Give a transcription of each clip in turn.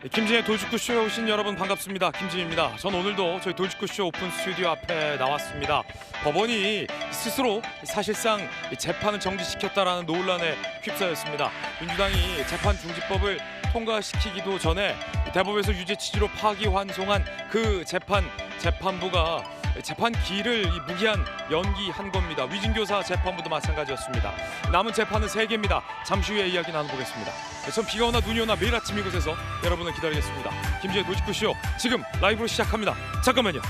김진의 돌직구쇼에 오신 여러분 반갑습니다. 김진입니다. 전 오늘도 저희 돌직구쇼 오픈 스튜디오 앞에 나왔습니다. 법원이 스스로 사실상 재판을 정지시켰다라는 논란에 휩싸였습니다. 민주당이 재판 중지법을 통과시키기도 전에 대법에서 유죄 취지로 파기환송한 그 재판부가 재판 기일을 무기한 연기한 겁니다. 위증교사 재판부도 마찬가지였습니다. 남은 재판은 3개입니다. 잠시 후에 이야기 나눠보겠습니다. 전 비가 오나 눈이 오나 매일 아침 이곳에서 여러분을 기다리겠습니다. 김지의 돌직구쇼 지금 라이브로 시작합니다. 잠깐만요.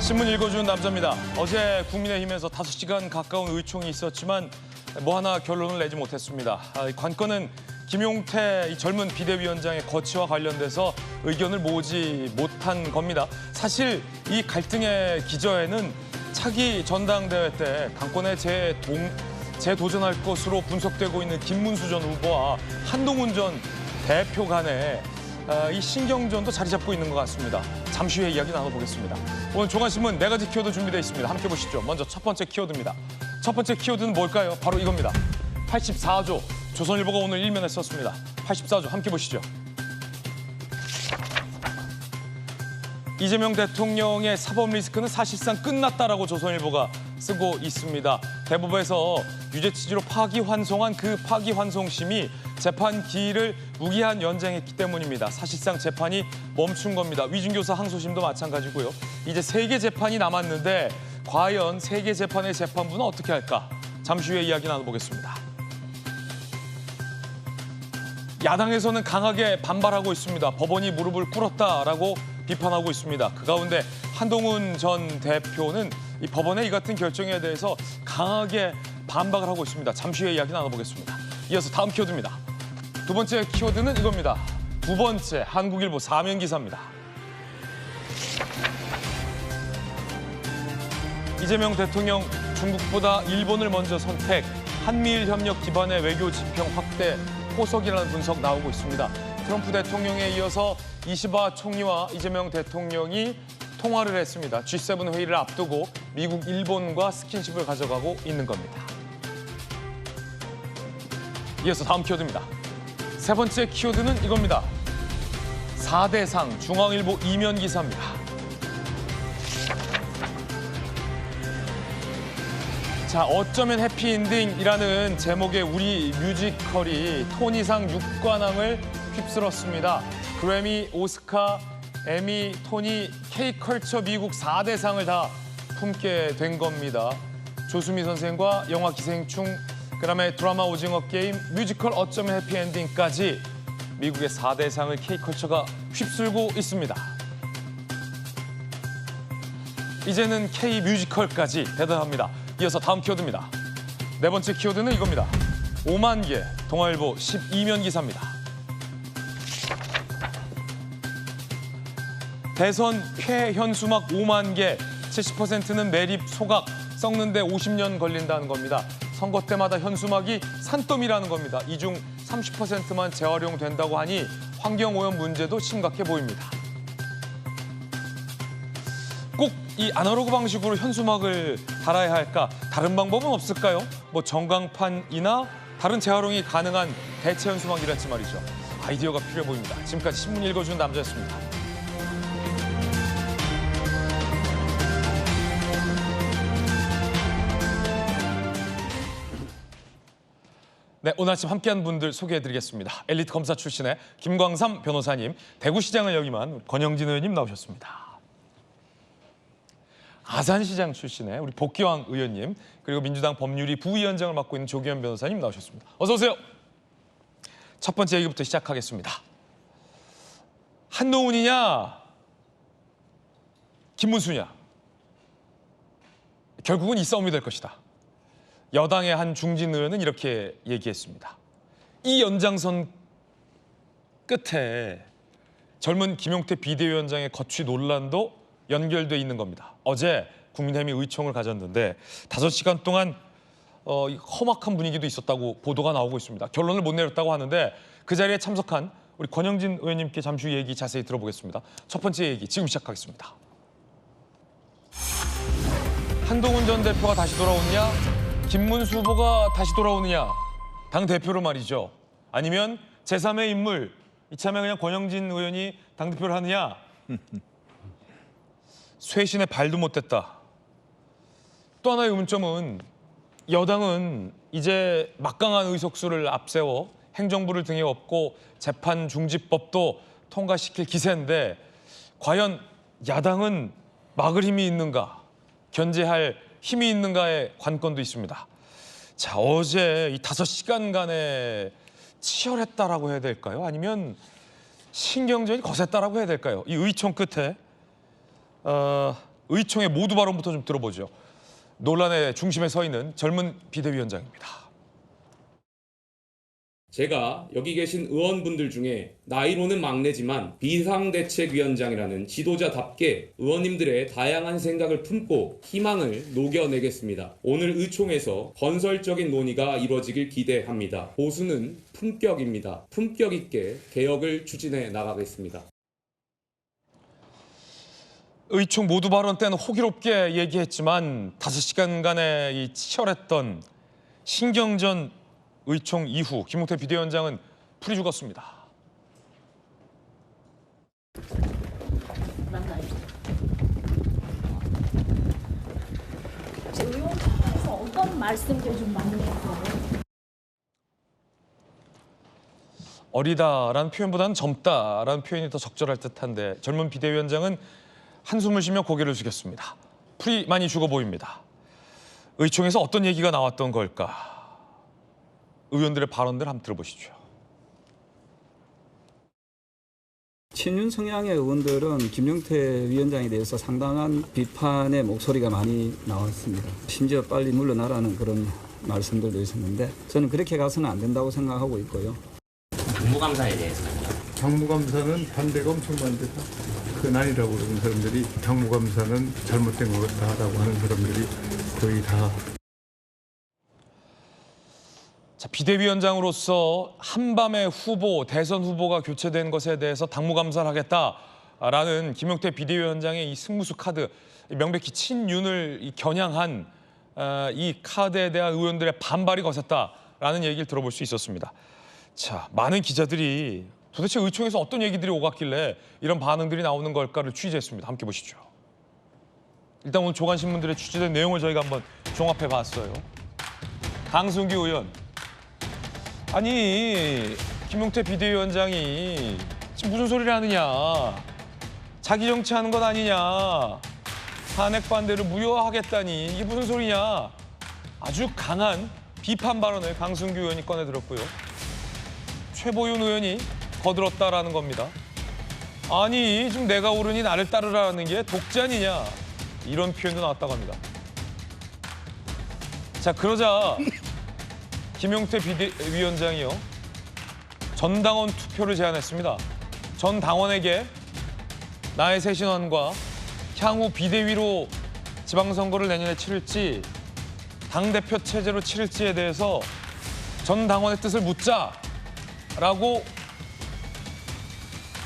신문 읽어주는 남자입니다. 어제 국민의힘에서 5시간 가까운 의총이 있었지만 뭐 하나 결론을 내지 못했습니다. 관건은 김용태 이 젊은 비대위원장의 거취와 관련돼서 의견을 모으지 못한 겁니다. 사실 이 갈등의 기저에는 차기 전당대회 때 당권에 재도전할 것으로 분석되고 있는 김문수 전 후보와 한동훈 전 대표 간의 이 신경전도 자리 잡고 있는 것 같습니다. 잠시 후에 이야기 나눠보겠습니다. 오늘 종합신문 4가지 키워드 준비되어 있습니다. 함께 보시죠. 먼저 첫 번째 키워드입니다. 첫 번째 키워드는 뭘까요? 바로 이겁니다. 84조. 조선일보가 오늘 일면에 썼습니다. 84조 함께 보시죠. 이재명 대통령의 사법 리스크는 사실상 끝났다라고 조선일보가 쓰고 있습니다. 대법에서 유죄 취지로 파기환송한 그 파기환송심이 재판 기일을 무기한 연장했기 때문입니다. 사실상 재판이 멈춘 겁니다. 위증교사 항소심도 마찬가지고요. 이제 3개 재판이 남았는데 과연 3개 재판의 재판부는 어떻게 할까? 잠시 후에 이야기 나눠보겠습니다. 야당에서는 강하게 반발하고 있습니다. 법원이 무릎을 꿇었다라고 비판하고 있습니다. 그 가운데 한동훈 전 대표는 이 법원의 이 같은 결정에 대해서 강하게 반박을 하고 있습니다. 잠시 후에 이야기 나눠보겠습니다. 이어서 다음 키워드입니다. 두 번째 키워드는 이겁니다. 두 번째 한국일보 사면 기사입니다. 이재명 대통령 중국보다 일본을 먼저 선택, 한미일 협력 기반의 외교 지평 확대 포석이라는 분석 나오고 있습니다. 트럼프 대통령에 이어서 이시바 총리와 이재명 대통령이 통화를 했습니다. G7 회의를 앞두고 미국, 일본과 스킨십을 가져가고 있는 겁니다. 이어서 다음 키워드입니다. 세 번째 키워드는 이겁니다. 4대상 중앙일보 이면 기사입니다. 자, 어쩌면 해피엔딩이라는 제목의 우리 뮤지컬이 토니상 6관왕을 휩쓸었습니다. 그래미, 오스카, 에미, 토니, K컬처 미국 4대상을 다 품게 된 겁니다. 조수미 선생과 영화 기생충, 그다음에 드라마 오징어 게임, 뮤지컬 어쩌면 해피엔딩까지 미국의 4대상을 K컬처가 휩쓸고 있습니다. 이제는 K뮤지컬까지 대단합니다. 이어서 다음 키워드입니다. 네 번째 키워드는 이겁니다. 5만 개, 동아일보 12면 기사입니다. 대선 폐현수막 5만 개, 70%는 매립 소각, 썩는데 50년 걸린다는 겁니다. 선거 때마다 현수막이 산더미라는 겁니다. 이 중 30%만 재활용된다고 하니 환경오염 문제도 심각해 보입니다. 꼭 이 아날로그 방식으로 현수막을 달아야 할까? 다른 방법은 없을까요? 뭐 전광판이나 다른 재활용이 가능한 대체 현수막이랄지 말이죠. 아이디어가 필요해 보입니다. 지금까지 신문 읽어주는 남자였습니다. 네, 오늘 아침 함께한 분들 소개해드리겠습니다. 엘리트 검사 출신의 김광삼 변호사님, 대구시장을 역임한 권영진 의원님 나오셨습니다. 아산시장 출신의 우리 복귀왕 의원님, 그리고 민주당 법률위 부위원장을 맡고 있는 조기현 변호사님 나오셨습니다. 어서 오세요. 첫 번째 얘기부터 시작하겠습니다. 한동훈이냐, 김문수냐. 결국은 이 싸움이 될 것이다. 여당의 한 중진 의원은 이렇게 얘기했습니다. 이 연장선 끝에 젊은 김용태 비대위원장의 거취 논란도 연결돼 있는 겁니다. 어제 국민의힘이 의총을 가졌는데 5시간 동안 험악한 분위기도 있었다고 보도가 나오고 있습니다. 결론을 못 내렸다고 하는데 그 자리에 참석한 우리 권영진 의원님께 잠시 후 얘기 자세히 들어보겠습니다. 첫 번째 얘기 지금 시작하겠습니다. 한동훈 전 대표가 다시 돌아오느냐? 김문수 후보가 다시 돌아오느냐? 당대표로 말이죠. 아니면 제3의 인물, 이참에 그냥 권영진 의원이 당대표를 하느냐? 쇄신의 발도 못 댔다. 또 하나의 의문점은 여당은 이제 막강한 의석수를 앞세워 행정부를 등에 업고 재판 중지법도 통과시킬 기세인데 과연 야당은 막을 힘이 있는가, 견제할 힘이 있는가의 관건도 있습니다. 자, 어제 이 5시간간의 치열했다라고 해야 될까요? 아니면 신경전이 거셌다라고 해야 될까요? 이 의총 끝에 의총의 모두 발언부터 좀 들어보죠. 논란의 중심에 서 있는 젊은 비대위원장입니다. 제가 여기 계신 의원분들 중에 나이로는 막내지만 비상대책위원장이라는 지도자답게 의원님들의 다양한 생각을 품고 희망을 녹여내겠습니다. 오늘 의총에서 건설적인 논의가 이루어지길 기대합니다. 보수는 품격입니다. 품격 있게 개혁을 추진해 나가겠습니다. 의총 모두 발언 때는 호기롭게 얘기했지만 5시간간의 이 치열했던 신경전 의총 이후 김용태 비대위원장은 풀이 죽었습니다. 의원님께서 어떤 말씀들 좀 많이 했어요? 어리다라는 표현보다는 젊다라는 표현이 더 적절할 듯한데 젊은 비대위원장은 한숨을 쉬며 고개를 숙였습니다. 풀이 많이 죽어 보입니다. 의총에서 어떤 얘기가 나왔던 걸까? 의원들의 발언들 한번 들어보시죠. 친윤 성향의 의원들은 김용태 위원장에 대해서 상당한 비판의 목소리가 많이 나왔습니다. 심지어 빨리 물러나라는 그런 말씀들도 있었는데 저는 그렇게 가서는 안 된다고 생각하고 있고요. 당무감사에 대해서는요? 당무감사는 반대가 엄청 많대서 근한이라고 그러는 사람들이 당무감사는 잘못된 것 같다라고 하는 사람들이 거의 다. 자, 비대위원장으로서 한밤에 대선 후보가 교체된 것에 대해서 당무감사를 하겠다라는 김용태 비대위원장의 이 승부수 카드, 명백히 친윤을 겨냥한 이 카드에 대한 의원들의 반발이 거셌다라는 얘기를 들어볼 수 있었습니다. 자, 많은 기자들이 도대체 의총에서 어떤 얘기들이 오갔길래 이런 반응들이 나오는 걸까를 취재했습니다. 함께 보시죠. 일단 오늘 조간신문들에 취재된 내용을 저희가 한번 종합해 봤어요. 강승규 의원. 아니, 김용태 비대위원장이 지금 무슨 소리를 하느냐. 자기 정치하는 것 아니냐. 탄핵 반대를 무효화하겠다니 이게 무슨 소리냐. 아주 강한 비판 발언을 강승규 의원이 꺼내들었고요. 최보윤 의원이 거들었다라는 겁니다. 아니, 지금 내가 오르니 나를 따르라는 게 독재 아니냐. 이런 표현도 나왔다고 합니다. 자, 그러자 김용태 비대위원장이요. 전 당원 투표를 제안했습니다. 전 당원에게 나의 새 신원과 향후 비대위로 지방선거를 내년에 치를지 당대표 체제로 치를지에 대해서 전 당원의 뜻을 묻자라고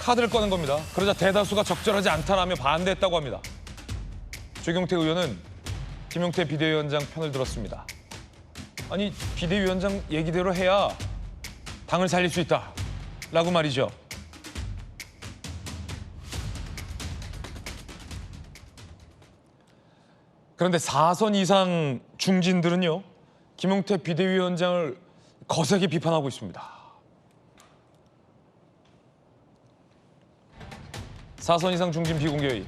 카드를 꺼낸 겁니다. 그러자 대다수가 적절하지 않다라며 반대했다고 합니다. 조경태 의원은 김용태 비대위원장 편을 들었습니다. 아니, 비대위원장 얘기대로 해야 당을 살릴 수 있다라고 말이죠. 그런데 4선 이상 중진들은요, 김용태 비대위원장을 거세게 비판하고 있습니다. 4선 이상 중진 비공개의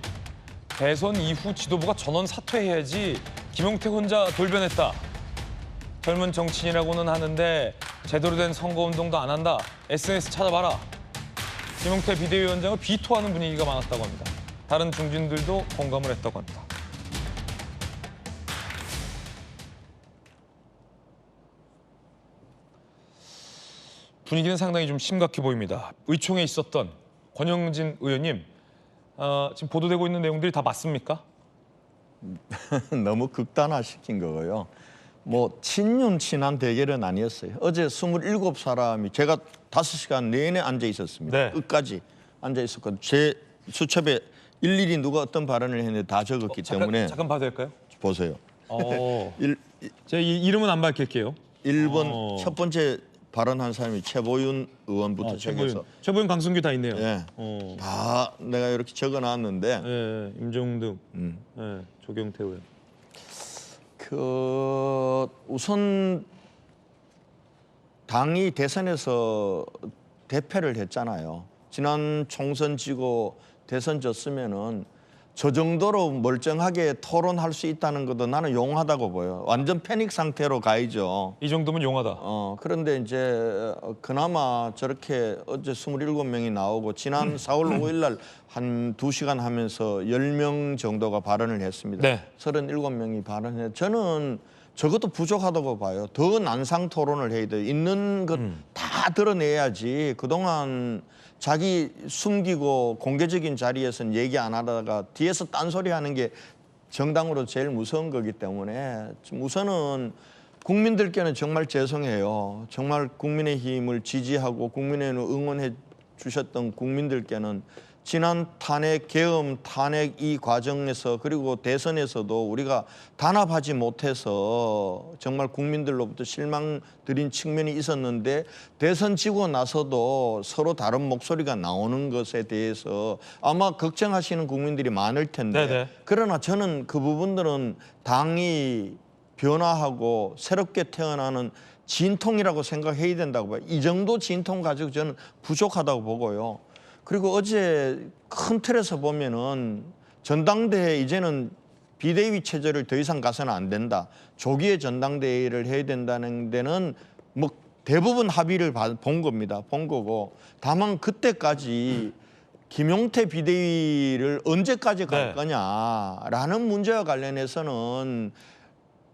대선 이후 지도부가 전원 사퇴해야지 김용태 혼자 돌변했다. 젊은 정치인이라고는 하는데 제대로 된 선거운동도 안 한다. SNS 찾아봐라. 김용태 비대위원장을 비토하는 분위기가 많았다고 합니다. 다른 중진들도 공감을 했다고 합니다. 분위기는 상당히 좀 심각해 보입니다. 의총에 있었던 권영진 의원님, 지금 보도되고 있는 내용들이 다 맞습니까? 너무 극단화시킨 거고요. 뭐 친윤 친한 대결은 아니었어요. 어제 27사람이 제가 5시간 내내 앉아 있었습니다. 네. 끝까지 앉아 있었고 제 수첩에 일일이 누가 어떤 발언을 했는데 다 적었기 때문에 잠깐 봐도 될까요? 보세요. 제 이름은 안 밝힐게요. 1번 첫 번째 발언한 사람이 최보윤 의원부터 시작해서 최보윤, 강승규 다 있네요. 예, 다 내가 이렇게 적어놨는데 예, 임종득, 예, 조경태 의원. 우선 당이 대선에서 대패를 했잖아요. 지난 총선 지고 대선 졌으면은 저 정도로 멀쩡하게 토론할 수 있다는 것도 나는 용하다고 보여. 완전 패닉 상태로 가야죠. 이 정도면 용하다. 그런데 이제 그나마 저렇게 어제 27명이 나오고 지난 4월 5일 날 한 2시간 하면서 10명 정도가 발언을 했습니다. 네. 37명이 발언해. 저는 저것도 부족하다고 봐요. 더 난상 토론을 해야 돼요. 있는 것 다 드러내야지. 그동안 자기 숨기고 공개적인 자리에서는 얘기 안 하다가 뒤에서 딴소리 하는 게 정당으로 제일 무서운 거기 때문에 우선은 국민들께는 정말 죄송해요. 정말 국민의힘을 지지하고 국민의힘을 응원해 주셨던 국민들께는 지난 탄핵, 계엄, 탄핵 이 과정에서 그리고 대선에서도 우리가 단합하지 못해서 정말 국민들로부터 실망드린 측면이 있었는데 대선 지고 나서도 서로 다른 목소리가 나오는 것에 대해서 아마 걱정하시는 국민들이 많을 텐데 네네. 그러나 저는 그 부분들은 당이 변화하고 새롭게 태어나는 진통이라고 생각해야 된다고 봐요. 이 정도 진통 가지고 저는 부족하다고 보고요. 그리고 어제 큰 틀에서 보면은 전당대회 이제는 비대위 체제를 더 이상 가서는 안 된다. 조기에 전당대회를 해야 된다는 데는 뭐 대부분 합의를 본 겁니다. 본 거고 다만 그때까지 김용태 비대위를 언제까지 갈 거냐라는 문제와 관련해서는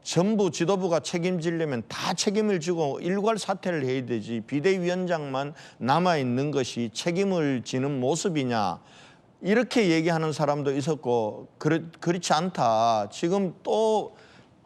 전부 지도부가 책임지려면 다 책임을 지고 일괄 사퇴를 해야 되지 비대위원장만 남아있는 것이 책임을 지는 모습이냐 이렇게 얘기하는 사람도 있었고 그렇지 않다. 지금 또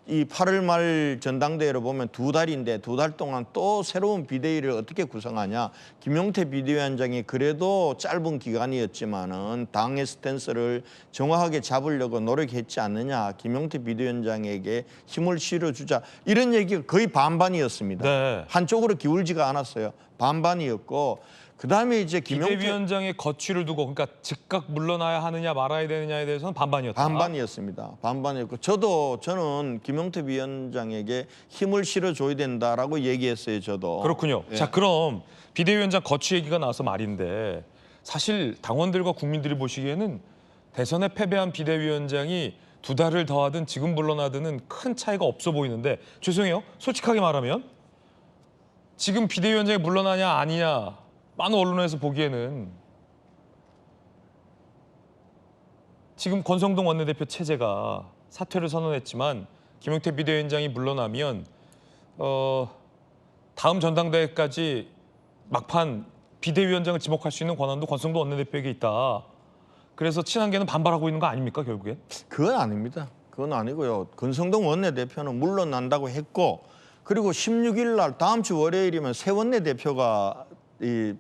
이 8월 말 전당대회를 보면 2달인데 2달 동안 또 새로운 비대위를 어떻게 구성하냐. 김용태 비대위원장이 그래도 짧은 기간이었지만은 당의 스탠스를 정확하게 잡으려고 노력했지 않느냐. 김용태 비대위원장에게 힘을 실어주자. 이런 얘기가 거의 반반이었습니다. 네. 한쪽으로 기울지가 않았어요. 반반이었고 그다음에 이제 김용태 비대위원장의 거취를 두고 그러니까 즉각 물러나야 하느냐 말아야 되느냐에 대해서는 반반이었다. 반반이었습니다. 반반이었고 저는 김용태 위원장에게 힘을 실어줘야 된다라고 얘기했어요. 저도. 그렇군요. 예. 자, 그럼 비대위원장 거취 얘기가 나와서 말인데 사실 당원들과 국민들이 보시기에는 대선에 패배한 비대위원장이 2달을 더하든 지금 물러나든은 큰 차이가 없어 보이는데 죄송해요. 솔직하게 말하면 지금 비대위원장이 물러나냐 아니냐 많은 언론에서 보기에는 지금 권성동 원내대표 체제가 사퇴를 선언했지만 김용태 비대위원장이 물러나면 다음 전당대회까지 막판 비대위원장을 지목할 수 있는 권한도 권성동 원내대표에게 있다. 그래서 친한계는 반발하고 있는 거 아닙니까 결국엔? 그건 아닙니다. 그건 아니고요. 권성동 원내대표는 물러난다고 했고 그리고 16일 날 다음 주 월요일이면 새 원내대표가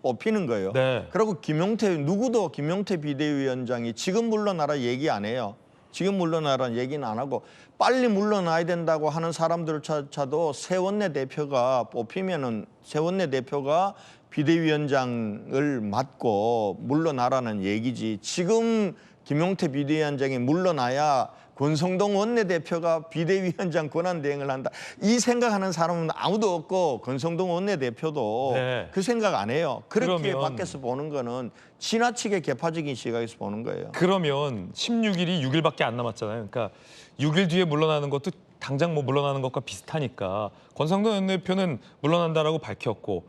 뽑히는 거예요. 네. 그리고 누구도 김용태 비대위원장이 지금 물러나라 얘기 안 해요. 지금 물러나라는 얘기는 안 하고 빨리 물러나야 된다고 하는 사람들조차도 새 원내대표가 뽑히면은 새 원내대표가 비대위원장을 맡고 물러나라는 얘기지. 지금 김용태 비대위원장이 물러나야 권성동 원내대표가 비대위원장 권한대행을 한다. 이 생각하는 사람은 아무도 없고 권성동 원내대표도 네. 그 생각 안 해요. 그렇게 그러면 밖에서 보는 거는 지나치게 개파적인 시각에서 보는 거예요. 그러면 16일이 6일밖에 안 남았잖아요. 그러니까 6일 뒤에 물러나는 것도 당장 뭐 물러나는 것과 비슷하니까 권성동 원내대표는 물러난다라고 밝혔고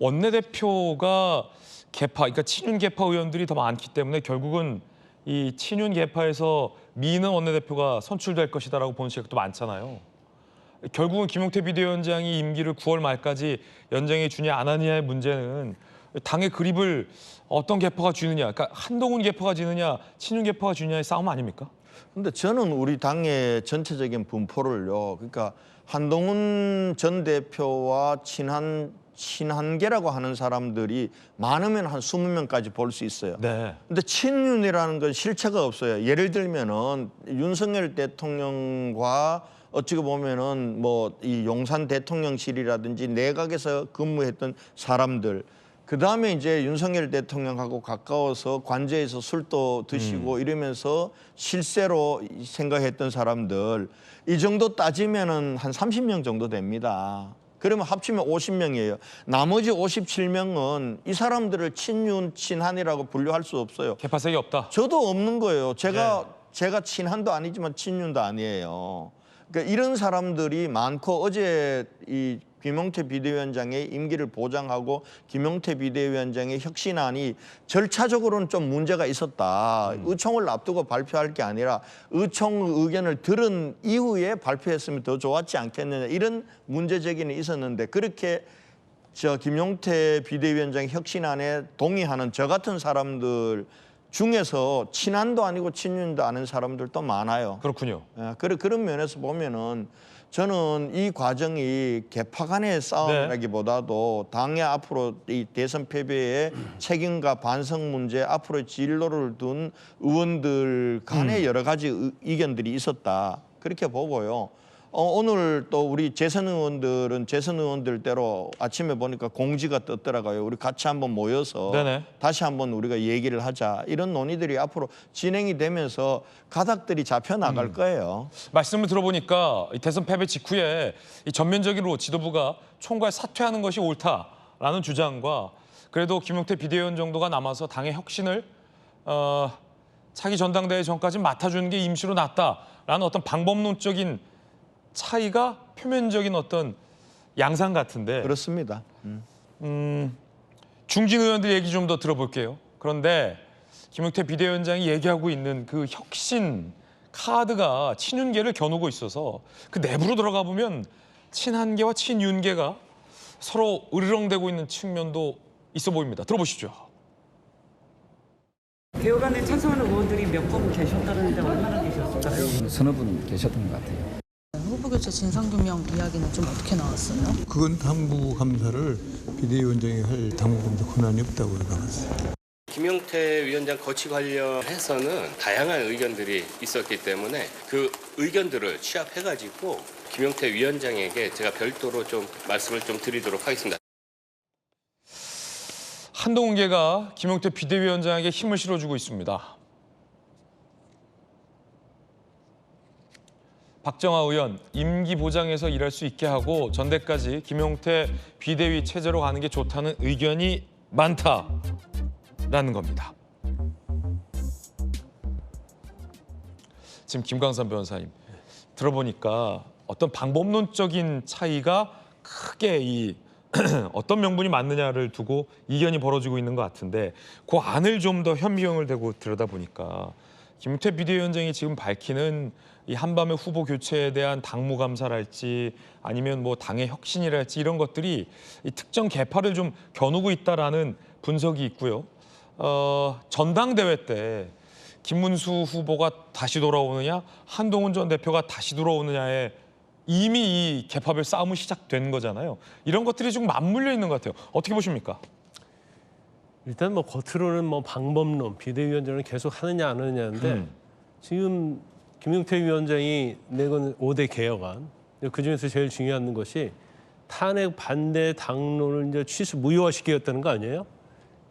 원내대표가 개파, 그러니까 친윤 개파 의원들이 더 많기 때문에 결국은 이 친윤 개파에서 미는 원내대표가 선출될 것이다라고 보는 시각도 많잖아요. 결국은 김용태 비대위원장이 임기를 9월 말까지 연장해 주냐 안 하느냐의 문제는 당의 그립을 어떤 개파가 쥐느냐, 그러니까 한동훈 개파가 쥐느냐, 친윤 개파가 쥐느냐의 싸움 아닙니까? 근데 저는 우리 당의 전체적인 분포를요. 그러니까 한동훈 전 대표와 친한 친한계라고 하는 사람들이 많으면 한 20명까지 볼 수 있어요. 네. 근데 친윤이라는 건 실체가 없어요. 예를 들면은 윤석열 대통령과 어찌고 보면은 뭐 이 용산 대통령실이라든지 내각에서 근무했던 사람들, 그 다음에 이제 윤석열 대통령하고 가까워서 관저에서 술도 드시고 이러면서 실세로 생각했던 사람들, 이 정도 따지면은 한 30명 정도 됩니다. 그러면 합치면 50명이에요. 나머지 57명은 이 사람들을 친윤, 친한이라고 분류할 수 없어요. 개파색이 없다. 저도 없는 거예요. 제가 친한도 아니지만 친윤도 아니에요. 그러니까 이런 사람들이 많고, 어제 이 김용태 비대위원장의 임기를 보장하고 김용태 비대위원장의 혁신안이 절차적으로는 좀 문제가 있었다. 의총을 앞두고 발표할 게 아니라 의총 의견을 들은 이후에 발표했으면 더 좋았지 않겠느냐, 이런 문제 제기는 있었는데, 그렇게 김용태 비대위원장의 혁신안에 동의하는 저 같은 사람들 중에서 친한도 아니고 친윤도 아닌 사람들도 많아요. 그렇군요. 그런 면에서 보면은 저는 이 과정이 개파 간의 싸움이라기보다도 당의 앞으로 이 대선 패배의 책임과 반성 문제, 앞으로 진로를 둔 의원들 간의 여러 가지 의견들이 있었다, 그렇게 보고요. 오늘 또 우리 재선 의원들은 재선 의원들대로 아침에 보니까 공지가 떴더라고요. 우리 같이 한번 모여서 네네. 다시 한번 우리가 얘기를 하자, 이런 논의들이 앞으로 진행이 되면서 가닥들이 잡혀 나갈 거예요. 말씀을 들어보니까 이 대선 패배 직후에 이 전면적으로 지도부가 총괄 사퇴하는 것이 옳다라는 주장과, 그래도 김용태 비대위원 정도가 남아서 당의 혁신을 차기 전당대회 전까지 맡아주는 게 임시로 낫다라는 어떤 방법론적인 차이가 표면적인 어떤 양상 같은데, 그렇습니다. 중진 의원들 얘기 좀 더 들어볼게요. 그런데 김용태 비대위원장이 얘기하고 있는 그 혁신 카드가 친윤계를 겨누고 있어서 그 내부로 들어가 보면 친한계와 친윤계가 서로 으르렁대고 있는 측면도 있어 보입니다. 들어보시죠. 개혁안에 찬성하는 의원들이 몇 분 계셨다는데 얼마나 계셨을까요? 서너 분 계셨던 것 같아요. 후보 교체 진상규명 이야기는 좀 어떻게 나왔어요? 그건 당무 감사를 비대위원장이 할 당무 감사 권한이 없다고 나왔어요. 김용태 위원장 거취 관련해서는 다양한 의견들이 있었기 때문에 그 의견들을 취합해가지고 김용태 위원장에게 제가 별도로 좀 말씀을 좀 드리도록 하겠습니다. 한동훈계가 김용태 비대위원장에게 힘을 실어주고 있습니다. 박정아 의원, 임기 보장에서 일할 수 있게 하고 전대까지 김용태 비대위 체제로 가는 게 좋다는 의견이 많다라는 겁니다. 지금 김광선 변호사님 들어보니까 어떤 방법론적인 차이가 크게 이 어떤 명분이 맞느냐를 두고 이견이 벌어지고 있는 것 같은데, 그 안을 좀 더 현미경을 대고 들여다보니까 김용태 비대위원장이 지금 밝히는 이 한밤의 후보 교체에 대한 당무 감사랄지 아니면 뭐 당의 혁신이랄지 이런 것들이 이 특정 계파를 좀 겨누고 있다라는 분석이 있고요. 전당대회 때 김문수 후보가 다시 돌아오느냐, 한동훈 전 대표가 다시 돌아오느냐에 이미 이 개파별 싸움이 시작된 거잖아요. 이런 것들이 좀 맞물려 있는 것 같아요. 어떻게 보십니까? 일단 뭐 겉으로는 뭐 방법론, 비대위원장을 계속 하느냐 안 하느냐인데 지금 김용태 위원장이 내건 5대 개혁안, 그중에서 제일 중요한 것이 탄핵 반대 당론을 이제 무효화시키겠다는 거 아니에요?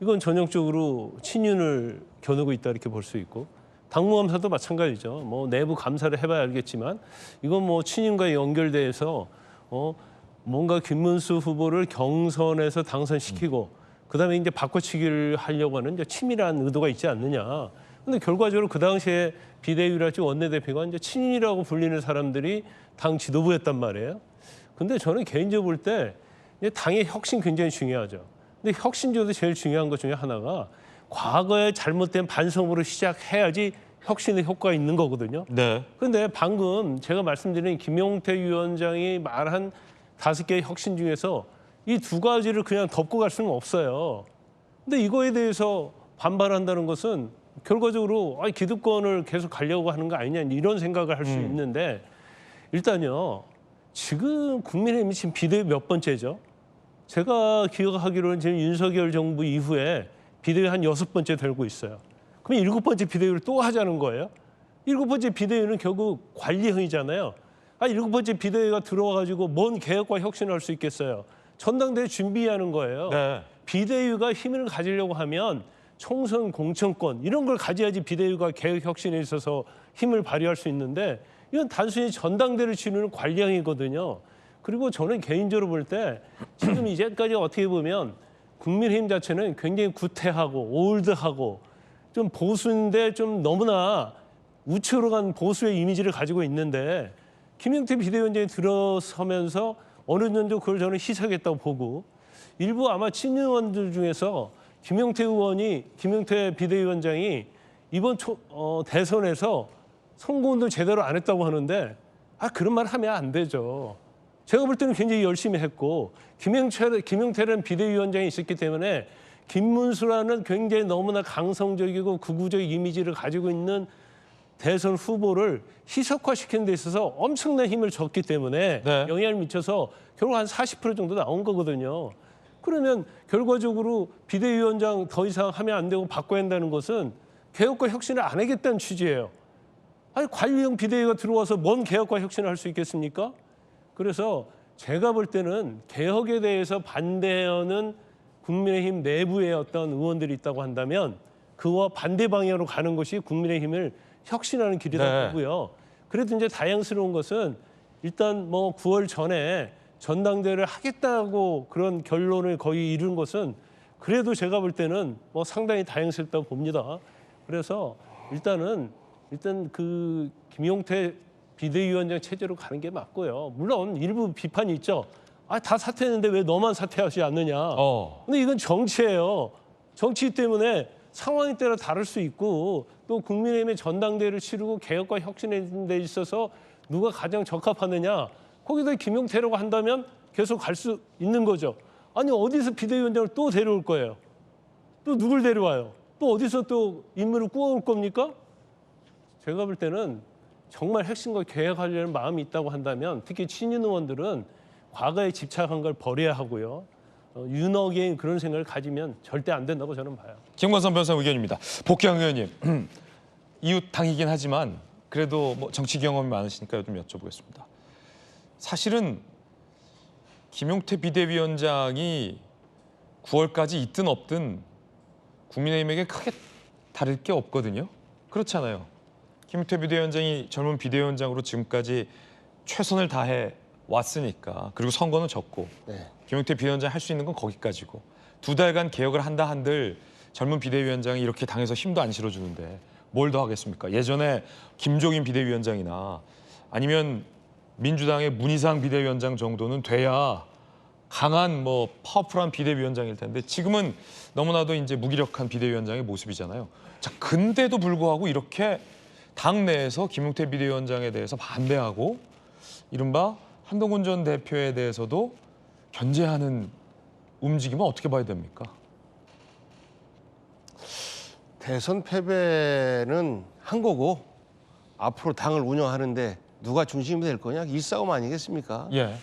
이건 전형적으로 친윤을 겨누고 있다 이렇게 볼 수 있고, 당무감사도 마찬가지죠. 뭐 내부 감사를 해봐야 알겠지만 이건 뭐 친윤과 연결돼서 뭔가 김문수 후보를 경선에서 당선시키고 그다음에 이제 바꿔치기를 하려고 하는 이제 치밀한 의도가 있지 않느냐. 근데 결과적으로 그 당시에 비대위랄지 원내대표가 이제 친윤이라고 불리는 사람들이 당 지도부였단 말이에요. 근데 저는 개인적으로 볼 때 당의 혁신 굉장히 중요하죠. 근데 혁신 중에도 제일 중요한 것 중에 하나가 과거에 잘못된 반성으로 시작해야지 혁신의 효과가 있는 거거든요. 네. 그런데 방금 제가 말씀드린 김용태 위원장이 말한 5개의 혁신 중에서 이 2가지를 그냥 덮고 갈 수는 없어요. 근데 이거에 대해서 반발한다는 것은 결과적으로 기득권을 계속 가려고 하는 거 아니냐 이런 생각을 할 수 있는데, 일단요 지금 국민의힘이 지금 비대위 몇 번째죠? 제가 기억하기로는 지금 윤석열 정부 이후에 비대위 한 6번째 되고 있어요. 그럼 7번째 비대위를 또 하자는 거예요? 7번째 비대위는 결국 관리형이잖아요. 7번째 비대위가 들어와가지고 뭔 개혁과 혁신을 할 수 있겠어요? 전당대회 준비하는 거예요. 네. 비대위가 힘을 가지려고 하면 총선 공천권 이런 걸 가져야지 비대위가 개혁 혁신에 있어서 힘을 발휘할 수 있는데 이건 단순히 전당대회를 치르는 관리형이거든요. 그리고 저는 개인적으로 볼 때 지금 이제까지 어떻게 보면 국민의힘 자체는 굉장히 구태하고 올드하고 좀 보수인데 좀 너무나 우측으로 간 보수의 이미지를 가지고 있는데 김용태 비대위원장이 들어서면서 어느 정도 그걸 저는 희석했다고 보고 일부 아마 친윤 의원들 중에서 김용태 비대위원장이 이번 대선에서 선거운동 제대로 안 했다고 하는데 그런 말 하면 안 되죠. 제가 볼 때는 굉장히 열심히 했고 김용태라는 비대위원장이 있었기 때문에 김문수라는 굉장히 너무나 강성적이고 극우적 이미지를 가지고 있는 대선 후보를 희석화시키는 데 있어서 엄청난 힘을 줬기 때문에 네. 영향을 미쳐서 결국 한 40% 정도 나온 거거든요. 그러면 결과적으로 비대위원장 더 이상 하면 안 되고 바꿔야 한다는 것은 개혁과 혁신을 안 하겠다는 취지예요. 관리형 비대위가 들어와서 뭔 개혁과 혁신을 할 수 있겠습니까? 그래서 제가 볼 때는 개혁에 대해서 반대하는 국민의힘 내부의 어떤 의원들이 있다고 한다면 그와 반대 방향으로 가는 것이 국민의힘을 혁신하는 길이라고 네. 보고요. 그래도 이제 다양스러운 것은 일단 뭐 9월 전에 전당대회를 하겠다고 그런 결론을 거의 이룬 것은 그래도 제가 볼 때는 뭐 상당히 다행스럽다고 봅니다. 그래서 일단 그 김용태 비대위원장 체제로 가는 게 맞고요. 물론 일부 비판이 있죠. 다 사퇴했는데 왜 너만 사퇴하지 않느냐. 근데 이건 정치예요. 정치 때문에 상황에 따라 다를 수 있고 또 국민의힘의 전당대회를 치르고 개혁과 혁신에 데 있어서 누가 가장 적합하느냐. 거기다 김용태라고 한다면 계속 갈 수 있는 거죠. 아니 어디서 비대위원장을 또 데려올 거예요. 또 누굴 데려와요. 또 어디서 또 인물을 꾸어올 겁니까? 제가 볼 때는 정말 핵심과 개혁하려는 마음이 있다고 한다면 특히 친윤 의원들은 과거에 집착한 걸 버려야 하고요. 윤호계인 그런 생각을 가지면 절대 안 된다고 저는 봐요. 김광선 변호사 의견입니다. 복경 의원님, 이웃 당이긴 하지만 그래도 뭐 정치 경험이 많으시니까 좀 여쭤보겠습니다. 사실은 김용태 비대위원장이 9월까지 있든 없든 국민의힘에게 크게 다를 게 없거든요. 그렇잖아요. 김용태 비대위원장이 젊은 비대위원장으로 지금까지 최선을 다해 왔으니까. 그리고 선거는 졌고 김용태 비대위원장이 할 수 있는 건 거기까지고 2달간 개혁을 한다 한들 젊은 비대위원장이 이렇게 당에서 힘도 안 실어주는데 뭘 더 하겠습니까? 예전에 김종인 비대위원장이나 아니면 민주당의 문희상 비대위원장 정도는 돼야 강한 뭐 파워풀한 비대위원장일 텐데 지금은 너무나도 이제 무기력한 비대위원장의 모습이잖아요. 자, 근데도 불구하고 이렇게 당내에서 김용태 비대위원장에 대해서 반대하고 이른바 한동훈 전 대표에 대해서도 견제하는 움직임은 어떻게 봐야 됩니까? 대선 패배는 한 거고 앞으로 당을 운영하는데 누가 중심이 될 거냐 이 싸움 아니겠습니까? 예.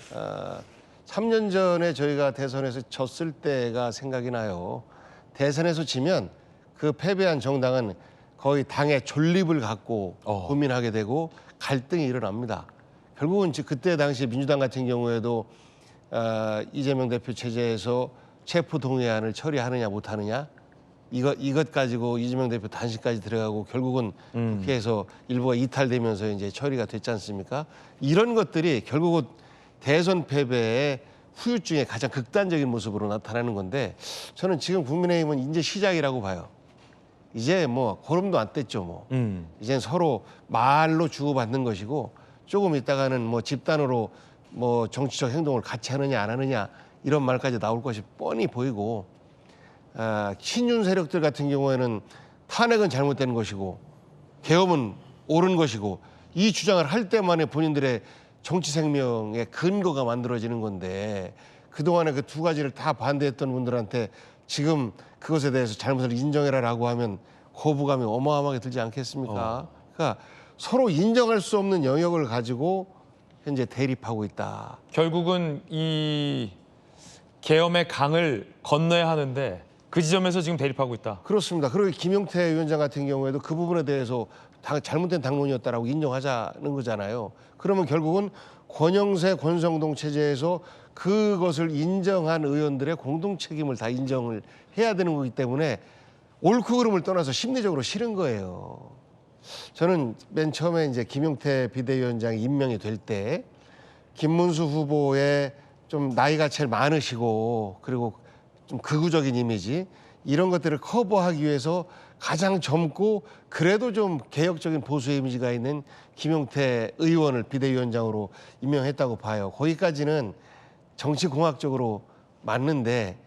3년 전에 저희가 대선에서 졌을 때가 생각이 나요. 대선에서 지면 그 패배한 정당은 거의 당의 존립을 갖고 고민하게 되고 갈등이 일어납니다. 결국은 그때 당시 민주당 같은 경우에도 이재명 대표 체제에서 체포동의안을 처리하느냐 못하느냐 이것 가지고 이재명 대표 단식까지 들어가고 결국은 국회에서 일부가 이탈되면서 이제 처리가 됐지 않습니까? 이런 것들이 결국은 대선 패배의 후유증의 가장 극단적인 모습으로 나타나는 건데 저는 지금 국민의힘은 이제 시작이라고 봐요. 이제 뭐 고름도 안 뗐죠 뭐. 이젠 서로 말로 주고받는 것이고 조금 있다가는 뭐 집단으로 뭐 정치적 행동을 같이 하느냐 안 하느냐 이런 말까지 나올 것이 뻔히 보이고 친윤 세력들 같은 경우에는 탄핵은 잘못된 것이고 개엄은 옳은 것이고 이 주장을 할 때만에 본인들의 정치 생명의 근거가 만들어지는 건데 그동안에 그 두 가지를 다 반대했던 분들한테 지금 그것에 대해서 잘못을 인정해라라고 하면 거부감이 어마어마하게 들지 않겠습니까? 그러니까 서로 인정할 수 없는 영역을 가지고 현재 대립하고 있다. 결국은 이 계엄의 강을 건너야 하는데 그 지점에서 지금 대립하고 있다. 그렇습니다. 그리고 김용태 위원장 같은 경우에도 그 부분에 대해서 잘못된 당론이었다라고 인정하자는 거잖아요. 그러면 결국은 권영세, 권성동 체제에서 그것을 인정한 의원들의 공동 책임을 다 인정을 해야 되는 거기 때문에 옳고 그름을 떠나서 심리적으로 싫은 거예요. 저는 맨 처음에 이제 김용태 비대위원장이 임명이 될 때 김문수 후보의 좀 나이가 제일 많으시고 그리고 좀 극우적인 이미지 이런 것들을 커버하기 위해서 가장 젊고 그래도 좀 개혁적인 보수 이미지가 있는 김용태 의원을 비대위원장으로 임명했다고 봐요. 거기까지는 정치공학적으로 맞는데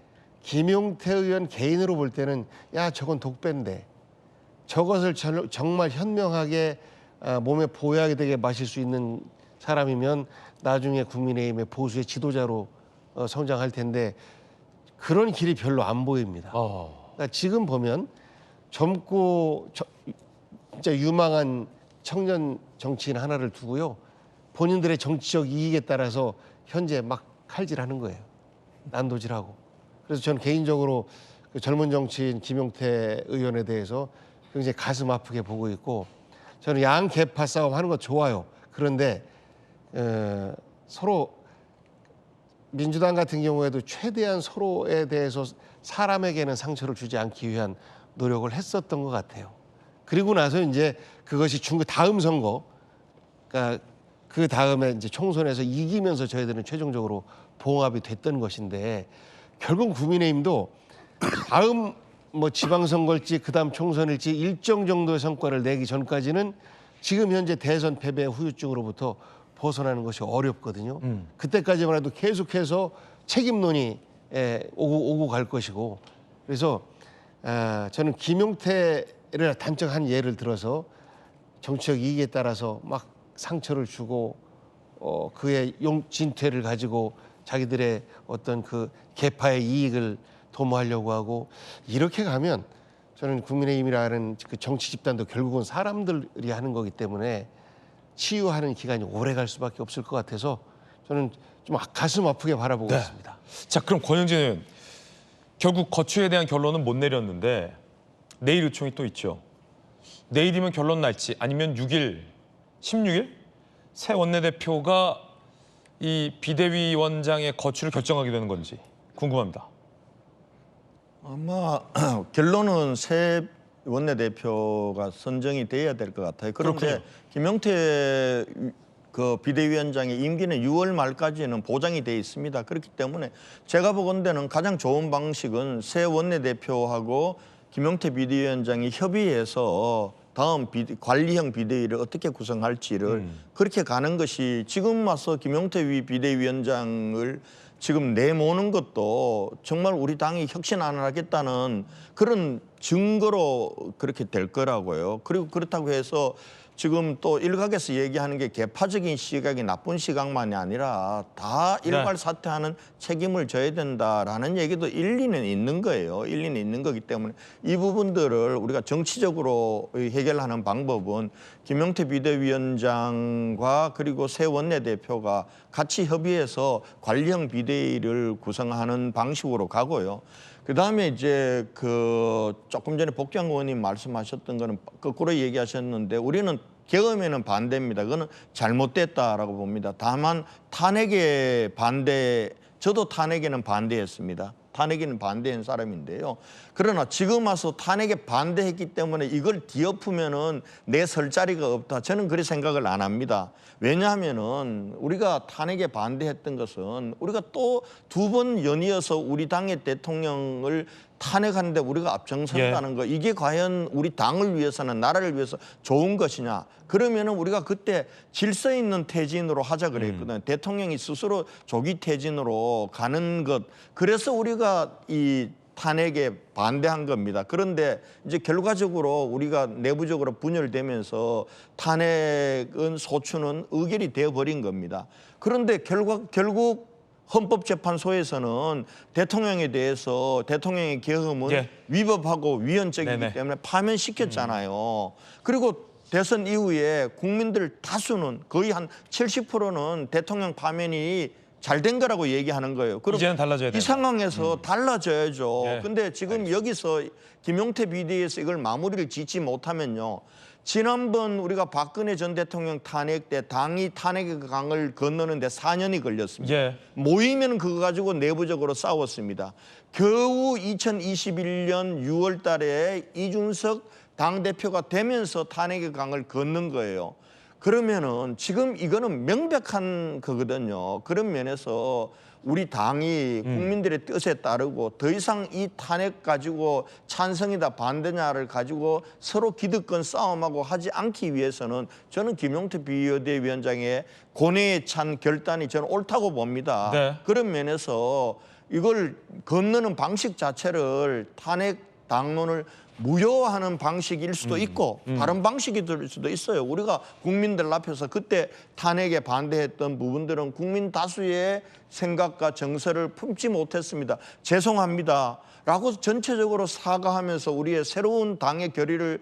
김용태 의원 개인으로 볼 때는 야 저건 독배인데 저것을 정말 현명하게 몸에 보약이 되게 마실 수 있는 사람이면 나중에 국민의힘의 보수의 지도자로 성장할 텐데 그런 길이 별로 안 보입니다. 그러니까 지금 보면 젊고 진짜 유망한 청년 정치인 하나를 두고요. 본인들의 정치적 이익에 따라서 현재 막 칼질하는 거예요. 난도질하고. 그래서 저는 개인적으로 그 젊은 정치인 김용태 의원에 대해서 굉장히 가슴 아프게 보고 있고 저는 양계파 싸움 하는 거 좋아요. 그런데 서로 민주당 같은 경우에도 최대한 서로에 대해서 사람에게는 상처를 주지 않기 위한 노력을 했었던 것 같아요. 그리고 나서 이제 그것이 다음 선거, 그러니까 그 다음에 이제 총선에서 이기면서 저희들은 최종적으로 봉합이 됐던 것인데 결국 국민의힘도 다음 뭐 지방선거일지 그다음 총선일지 일정 정도의 성과를 내기 전까지는 지금 현재 대선 패배의 후유증으로부터 벗어나는 것이 어렵거든요. 그때까지만 해도 계속해서 책임론이 오고 갈 것이고 그래서 저는 김용태를 단적 한 예를 들어서 정치적 이익에 따라서 막 상처를 주고 그의 진퇴를 가지고 자기들의 어떤 그 계파의 이익을 도모하려고 하고 이렇게 가면 저는 국민의힘이라는 그 정치 집단도 결국은 사람들이 하는 거기 때문에 치유하는 기간이 오래 갈 수밖에 없을 것 같아서 저는 좀 가슴 아프게 바라보고 있습니다. 자, 그럼 권영진 의원 결국 거취에 대한 결론은 못 내렸는데 내일 의총이 또 있죠. 내일이면 결론 날지 아니면 6일, 16일 새 원내대표가 이 비대위원장의 거취를 결정하게 되는 건지 궁금합니다. 아마 결론은 새 원내대표가 선정이 돼야 될 것 같아요. 그런데 그렇군요. 김용태 그 비대위원장의 임기는 6월 말까지는 보장이 돼 있습니다. 그렇기 때문에 제가 보건대는 가장 좋은 방식은 새 원내대표하고 김용태 비대위원장이 협의해서 다음 관리형 비대위를 어떻게 구성할지를 그렇게 가는 것이 지금 와서 김용태 비대위원장을 지금 내모는 것도 정말 우리 당이 혁신 안 하겠다는 그런 증거로 그렇게 될 거라고요. 그리고 그렇다고 해서 지금 또 일각에서 얘기하는 게 개파적인 시각이 나쁜 시각만이 아니라 다 일괄 사퇴하는 책임을 져야 된다라는 얘기도 일리는 있는 거예요. 일리는 있는 거기 때문에 이 부분들을 우리가 정치적으로 해결하는 방법은 김용태 비대위원장과 그리고 새 원내대표가 같이 협의해서 관리형 비대위를 구성하는 방식으로 가고요. 그다음에 이제 그 조금 전에 복장 의원님 말씀하셨던 거는 거꾸로 얘기하셨는데 우리는 계엄에는 반대입니다. 그거는 잘못됐다라고 봅니다. 다만 탄핵에 저도 탄핵에는 반대했습니다. 탄핵에는 반대한 사람인데요. 그러나 지금 와서 탄핵에 반대했기 때문에 이걸 뒤엎으면은 내 설 자리가 없다. 저는 그렇게 생각을 안 합니다. 왜냐하면은 우리가 탄핵에 반대했던 것은 우리가 또 2번 연이어서 우리 당의 대통령을 탄핵하는데 우리가 앞장선다는 거 이게 과연 우리 당을 위해서는 나라를 위해서 좋은 것이냐. 그러면은 우리가 그때 질서 있는 퇴진으로 하자 그랬거든요. 대통령이 스스로 조기 퇴진으로 가는 것. 그래서 우리가 이 탄핵에 반대한 겁니다. 그런데 이제 결과적으로 우리가 내부적으로 분열되면서 탄핵은 소추는 의결이 되어버린 겁니다. 그런데 결국 헌법재판소에서는 대통령에 대해서 대통령의 계엄은 위법하고 위헌적이기 때문에 파면시켰잖아요. 그리고 대선 이후에 국민들 다수는 거의 한 70%는 대통령 파면이 잘 된 거라고 얘기하는 거예요. 그럼 이제는 달라져야 이 된다. 상황에서 달라져야죠. 예. 근데 지금 여기서 김용태 비대위에서 이걸 마무리를 짓지 못하면요. 지난번 우리가 박근혜 전 대통령 탄핵 때 당이 탄핵의 강을 건너는데 4년이 걸렸습니다. 예. 모이면 그거 가지고 내부적으로 싸웠습니다. 겨우 2021년 6월 달에 이준석 당대표가 되면서 탄핵의 강을 건넌 거예요. 그러면은 지금 이거는 명백한 거거든요. 그런 면에서 우리 당이 국민들의 뜻에 따르고 더 이상 이 탄핵 가지고 찬성이다 반대냐를 가지고 서로 기득권 싸움하고 하지 않기 위해서는 저는 김용태 비대위원장의 고뇌에 찬 결단이 저는 옳다고 봅니다. 네. 그런 면에서 이걸 건너는 방식 자체를 탄핵 당론을 무효화하는 방식일 수도 있고 다른 방식이 될 수도 있어요. 우리가 국민들 앞에서 그때 탄핵에 반대했던 부분들은 국민 다수의 생각과 정서를 품지 못했습니다. 죄송합니다. 라고 전체적으로 사과하면서 우리의 새로운 당의 결의를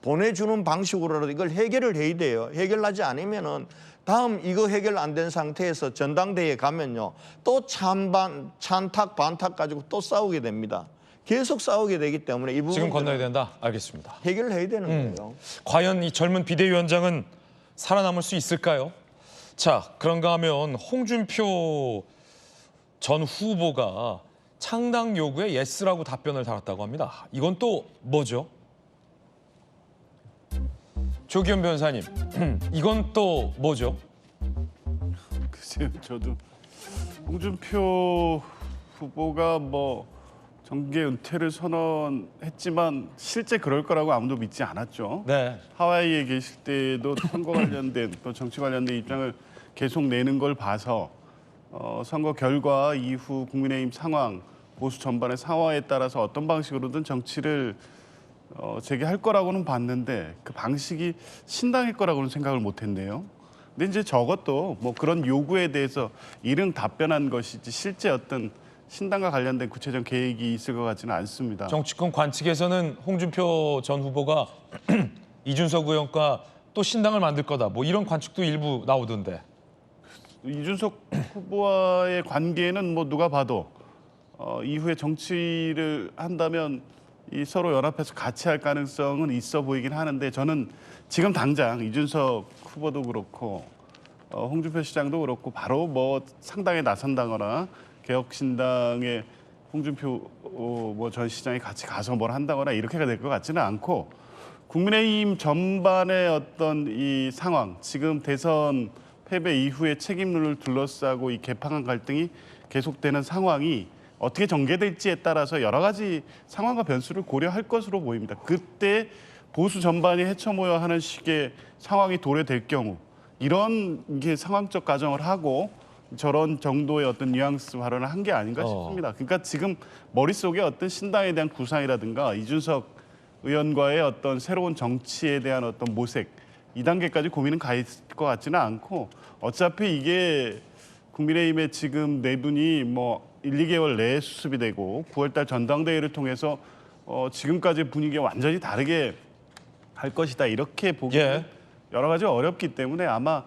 보내주는 방식으로라도 이걸 해결을 해야 돼요. 해결하지 않으면은 다음 이거 해결 안 된 상태에서 전당대회에 가면요. 또 찬탁 반탁 가지고 또 싸우게 됩니다. 계속 싸우게 되기 때문에 이 부분 지금 건너야 된다. 알겠습니다. 해결해야 되는 거예요. 과연 이 젊은 비대위원장은 살아남을 수 있을까요? 자, 그런가 하면 홍준표 전 후보가 창당 요구에 예스라고 답변을 달았다고 합니다. 이건 또 뭐죠? 조기현 변호사님, 이건 또 뭐죠? 글쎄요, 저도 홍준표 후보가 뭐 정계 은퇴를 선언했지만 실제 그럴 거라고 아무도 믿지 않았죠. 네. 하와이에 계실 때도 선거 관련된 또 정치 관련된 입장을 계속 내는 걸 봐서 선거 결과 이후 국민의힘 상황, 보수 전반의 상황에 따라서 어떤 방식으로든 정치를 재개할 거라고는 봤는데 그 방식이 신당일 거라고는 생각을 못했네요. 근데 이제 저것도 뭐 그런 요구에 대해서 일응 답변한 것이지 실제 어떤 신당과 관련된 구체적 계획이 있을 것 같지는 않습니다. 정치권 관측에서는 홍준표 전 후보가 이준석 의원과 또 신당을 만들 거다. 뭐 이런 관측도 일부 나오던데. 이준석 후보와의 관계는 뭐 누가 봐도 이후에 정치를 한다면 이 서로 연합해서 같이 할 가능성은 있어 보이긴 하는데 저는 지금 당장 이준석 후보도 그렇고 홍준표 시장도 그렇고 바로 뭐 상당에 나선다거나 개혁신당의 홍준표 뭐 전 시장이 같이 가서 뭘 한다거나 이렇게가 될 것 같지는 않고 국민의힘 전반의 어떤 이 상황, 지금 대선 패배 이후의 책임론을 둘러싸고 이 개판한 갈등이 계속되는 상황이 어떻게 전개될지에 따라서 여러 가지 상황과 변수를 고려할 것으로 보입니다. 그때 보수 전반이 헤쳐모여 하는 식의 상황이 도래될 경우 이런 게 상황적 가정을 하고 저런 정도의 어떤 뉘앙스 발언을 한 게 아닌가 싶습니다. 그러니까 지금 머릿속에 어떤 신당에 대한 구상이라든가 이준석 의원과의 어떤 새로운 정치에 대한 어떤 모색 이 단계까지 고민은 가 있을 것 같지는 않고 어차피 이게 국민의힘의 지금 내분이 뭐 1, 2개월 내에 수습이 되고 9월달 전당대회를 통해서 지금까지 분위기가 완전히 다르게 할 것이다 이렇게 보기는 여러 가지 어렵기 때문에 아마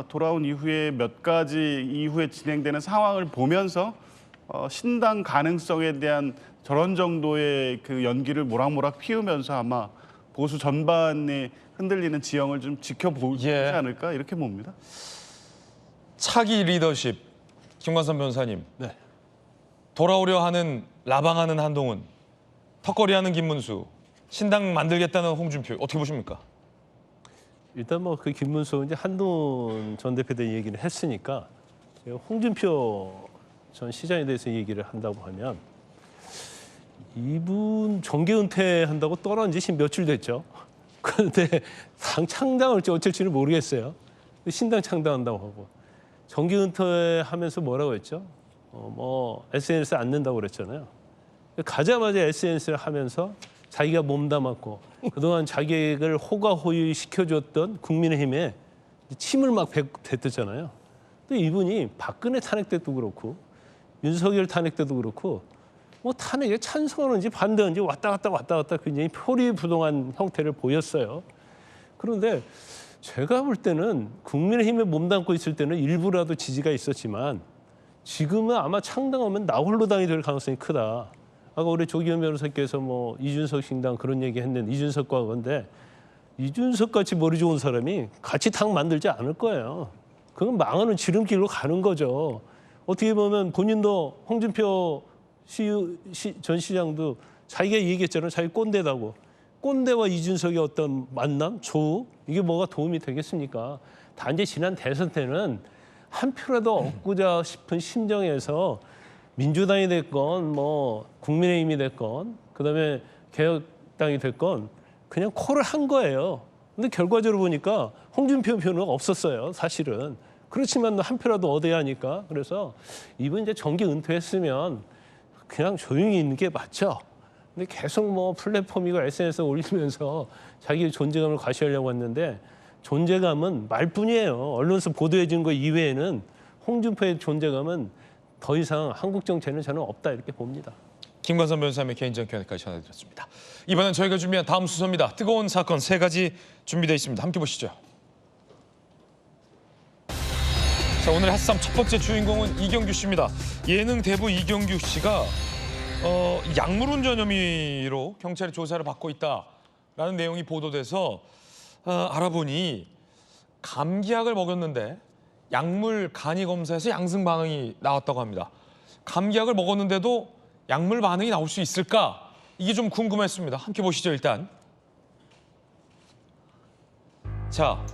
돌아온 이후에 몇 가지 이후에 진행되는 상황을 보면서 신당 가능성에 대한 저런 정도의 그 연기를 모락모락 피우면서 아마 보수 전반에 흔들리는 지형을 좀 지켜보지 않을까 이렇게 봅니다. 차기 리더십, 김관선 변호사님. 네. 돌아오려 하는 라방하는 한동훈, 턱걸이하는 김문수, 신당 만들겠다는 홍준표 어떻게 보십니까? 일단 뭐 그 김문수 이제 한동훈 전 대표에 얘기를 했으니까 홍준표 전 시장에 대해서 얘기를 한다고 하면 이분 정계 은퇴한다고 떠난 지 지금 며칠 됐죠. 그런데 당 창당을 어쩔지는 모르겠어요. 신당 창당한다고 하고 정계 은퇴하면서 뭐라고 했죠? 뭐 SNS 안 는다고 그랬잖아요. 가자마자 SNS를 하면서 자기가 몸담았고 그동안 자기를 호가호위 시켜줬던 국민의힘에 침을 막 뱉었잖아요. 또 이분이 박근혜 탄핵 때도 그렇고 윤석열 탄핵 때도 그렇고 뭐 탄핵에 찬성하는지 반대하는지 왔다 갔다 굉장히 표리부동한 형태를 보였어요. 그런데 제가 볼 때는 국민의힘에 몸담고 있을 때는 일부라도 지지가 있었지만 지금은 아마 창당하면 나홀로당이 될 가능성이 크다. 아까 우리 조기현 변호사께서 뭐 이준석 신당 그런 얘기 했는데 이준석과 그런데 이준석 같이 머리 좋은 사람이 같이 당 만들지 않을 거예요. 그건 망하는 지름길로 가는 거죠. 어떻게 보면 본인도 홍준표 전 시장도 자기가 얘기했잖아요. 자기 꼰대다고. 꼰대와 이준석의 어떤 만남, 조우 이게 뭐가 도움이 되겠습니까? 단지 지난 대선 때는 한 표라도 얻고자 싶은 심정에서 민주당이 됐건 뭐 국민의힘이 됐건 그다음에 개혁당이 됐건 그냥 콜을 한 거예요. 근데 결과적으로 보니까 홍준표 표는 없었어요. 사실은. 그렇지만 한 표라도 얻어야 하니까. 그래서 이번 이제 정계 은퇴했으면 그냥 조용히 있는 게 맞죠. 근데 계속 뭐 플랫폼이고 SNS에 올리면서 자기 존재감을 과시하려고 했는데 존재감은 말뿐이에요. 언론에서 보도해 준 거 이외에는 홍준표의 존재감은 더 이상 한국 정치에는 저는 없다 이렇게 봅니다. 김관선 변호사님의 개인적 견해까지 전해드렸습니다. 이번엔 저희가 준비한 다음 순서입니다. 뜨거운 사건 3가지 준비되어 있습니다. 함께 보시죠. 자, 오늘 핫쌈 첫 번째 주인공은 이경규 씨입니다. 예능 대부 이경규 씨가 약물운전 혐의로 경찰이 조사를 받고 있다라는 내용이 보도돼서 알아보니 감기약을 먹였는데 약물 간이 검사에서 양성 반응이 나왔다고 합니다. 감기약을 먹었는데도 약물 반응이 나올 수 있을까? 이게 좀 궁금했습니다. 함께 보시죠, 일단. 자,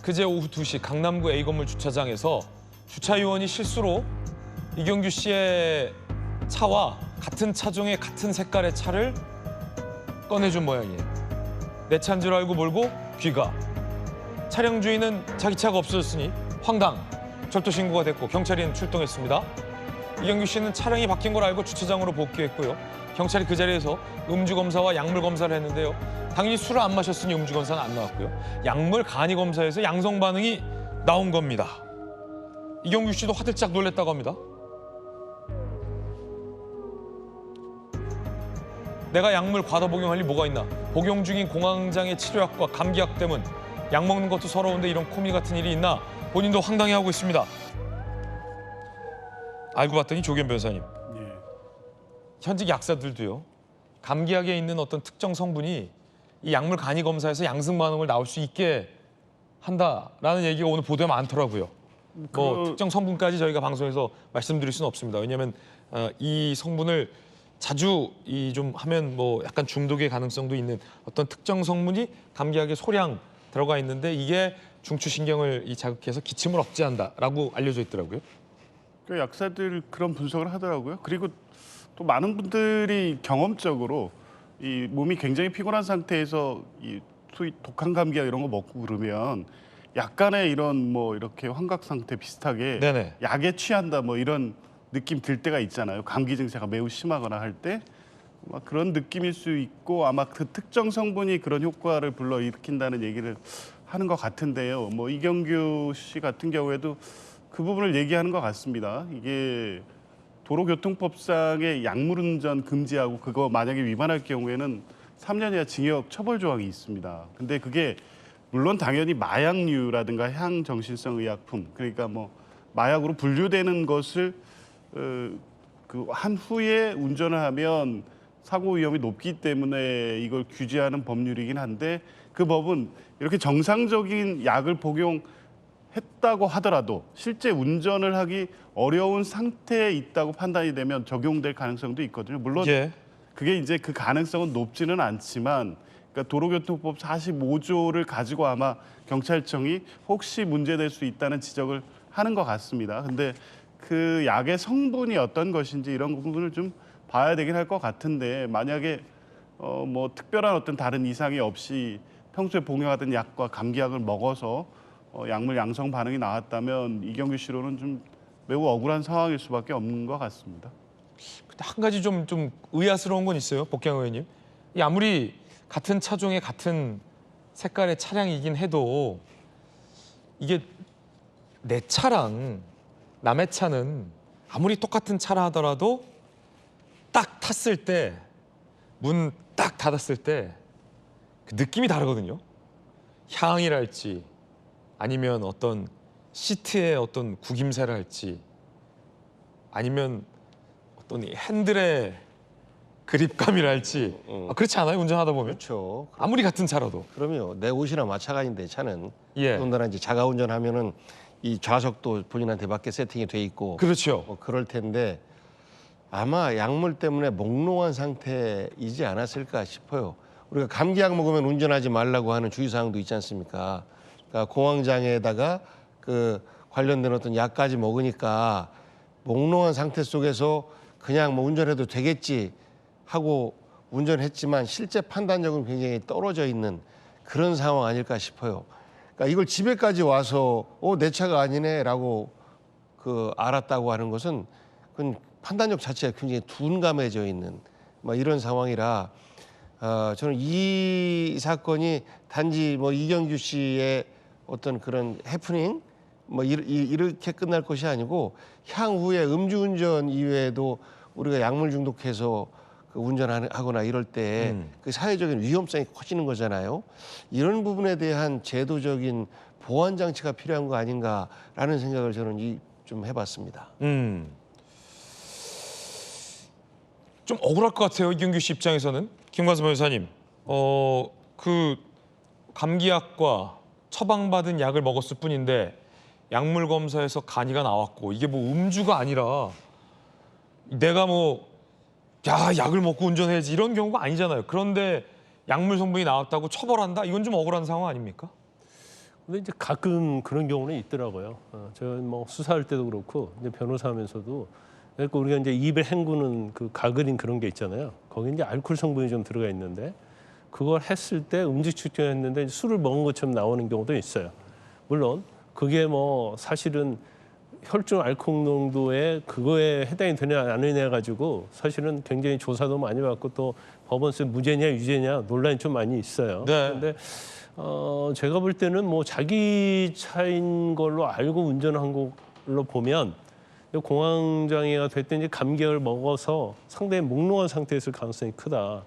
그제 오후 2시 강남구 A건물 주차장에서 주차 요원이 실수로 이경규 씨의 차와 같은 차종의 같은 색깔의 차를 꺼내준 모양이에요. 내 차인 줄 알고 몰고 귀가. 차량 주인은 자기 차가 없어졌으니 황당. 절도 신고가 됐고 경찰이 출동했습니다. 이경규 씨는 차량이 바뀐 걸 알고 주차장으로 복귀했고요. 경찰이 그 자리에서 음주 검사와 약물 검사를 했는데요. 당연히 술을 안 마셨으니 음주 검사는 안 나왔고요. 약물 간이 검사에서 양성 반응이 나온 겁니다. 이경규 씨도 화들짝 놀랐다고 합니다. 내가 약물 과다 복용할 리 뭐가 있나? 복용 중인 공황장애 치료약과 감기약 때문 약 먹는 것도 서러운데 이런 코미 같은 일이 있나? 본인도 황당해하고 있습니다. 알고 봤더니 조기현 변호사님. 현직 약사들도요. 감기약에 있는 어떤 특정 성분이 이 약물 간이 검사에서 양성 반응을 나올 수 있게 한다라는 얘기가 오늘 보도에 많더라고요. 뭐 특정 성분까지 저희가 방송에서 말씀드릴 수는 없습니다. 왜냐하면 이 성분을 자주 좀 하면 뭐 약간 중독의 가능성도 있는 어떤 특정 성분이 감기약에 소량 들어가 있는데 이게 중추신경을 자극해서 기침을 억제한다라고 알려져 있더라고요. 그 약사들 그런 분석을 하더라고요. 그리고 또 많은 분들이 경험적으로 이 몸이 굉장히 피곤한 상태에서 이 소위 독한 감기약 이런 거 먹고 그러면 약간의 이런 뭐 이렇게 환각 상태 비슷하게 네네. 약에 취한다 뭐 이런 느낌 들 때가 있잖아요. 감기 증세가 매우 심하거나 할 때 그런 느낌일 수 있고 아마 그 특정 성분이 그런 효과를 불러일으킨다는 얘기를 하는 것 같은데요. 뭐 이경규 씨 같은 경우에도 그 부분을 얘기하는 것 같습니다. 이게 도로교통법상의 약물운전 금지하고 그거 만약에 위반할 경우에는 3년 이하 징역 처벌 조항이 있습니다. 근데 그게 물론 당연히 마약류라든가 향정신성 의약품 그러니까 뭐 마약으로 분류되는 것을 그 한 후에 운전을 하면 사고 위험이 높기 때문에 이걸 규제하는 법률이긴 한데 그 법은 이렇게 정상적인 약을 복용했다고 하더라도 실제 운전을 하기 어려운 상태에 있다고 판단이 되면 적용될 가능성도 있거든요. 물론 그게 이제 그 가능성은 높지는 않지만 그러니까 도로교통법 45조를 가지고 아마 경찰청이 혹시 문제될 수 있다는 지적을 하는 것 같습니다. 근데 그 약의 성분이 어떤 것인지 이런 부분을 좀 봐야 되긴 할 것 같은데 만약에 뭐 특별한 어떤 다른 이상이 없이 평소에 복용하던 약과 감기약을 먹어서 약물 양성 반응이 나왔다면 이경규 씨로는 좀 매우 억울한 상황일 수밖에 없는 것 같습니다. 근데 한 가지 좀 의아스러운 건 있어요, 복경 의원님. 아무리 같은 차종의 같은 색깔의 차량이긴 해도 이게 내 차랑 남의 차는 아무리 똑같은 차라 하더라도 딱 탔을 때, 문 딱 닫았을 때 그 느낌이 다르거든요. 향이랄지 아니면 어떤 시트에 어떤 구김새를 할지 아니면 어떤 이 핸들의 그립감이랄지 그렇지 않아요? 운전하다 보면? 그렇죠. 아무리 같은 차라도. 그럼요. 내 옷이나 마찬가지인데 차는 예. 더군다나 이제 자가 운전하면은 이 좌석도 본인한테 맞게 세팅이 돼 있고 그렇죠. 뭐 그럴 텐데 아마 약물 때문에 몽롱한 상태이지 않았을까 싶어요. 우리가 감기약 먹으면 운전하지 말라고 하는 주의사항도 있지 않습니까? 그러니까 공황장애에다가 그 관련된 어떤 약까지 먹으니까 몽롱한 상태 속에서 그냥 뭐 운전해도 되겠지 하고 운전했지만 실제 판단력은 굉장히 떨어져 있는 그런 상황 아닐까 싶어요. 그러니까 이걸 집에까지 와서 내 차가 아니네라고 알았다고 하는 것은 그건 판단력 자체가 굉장히 둔감해져 있는 뭐 이런 상황이라 저는 이 사건이 단지 뭐 이경규 씨의 어떤 그런 해프닝 뭐 이렇게 끝날 것이 아니고 향후에 음주운전 이외에도 우리가 약물 중독해서 운전하거나 이럴 때 그 사회적인 위험성이 커지는 거잖아요. 이런 부분에 대한 제도적인 보완 장치가 필요한 거 아닌가라는 생각을 저는 좀 해봤습니다. 좀 억울할 것 같아요. 이경규 씨 입장에서는. 김관섭 변호사님. 그 감기약과 처방받은 약을 먹었을 뿐인데 약물 검사에서 간이가 나왔고 이게 뭐 음주가 아니라 내가 약을 먹고 운전해야지 이런 경우가 아니잖아요. 그런데 약물 성분이 나왔다고 처벌한다? 이건 좀 억울한 상황 아닙니까? 근데 이제 가끔 그런 경우는 있더라고요. 저는 뭐 수사할 때도 그렇고 이제 변호사하면서도 그러니까 우리가 이제 입에 헹구는 그 가그린 그런 게 있잖아요. 거기 이제 알코올 성분이 좀 들어가 있는데 그걸 했을 때 음주 측정했는데 술을 먹은 것처럼 나오는 경우도 있어요. 물론 그게 뭐 사실은 혈중 알코올 농도에 그거에 해당이 되냐 안 되냐 가지고 사실은 굉장히 조사도 많이 받고 또 법원에서 무죄냐 유죄냐 논란이 좀 많이 있어요. 네. 그런데 제가 볼 때는 뭐 자기 차인 걸로 알고 운전한 걸로 보면 공황장애가 됐든지 감기약을 먹어서 상당히 몽롱한 상태에 있을 가능성이 크다.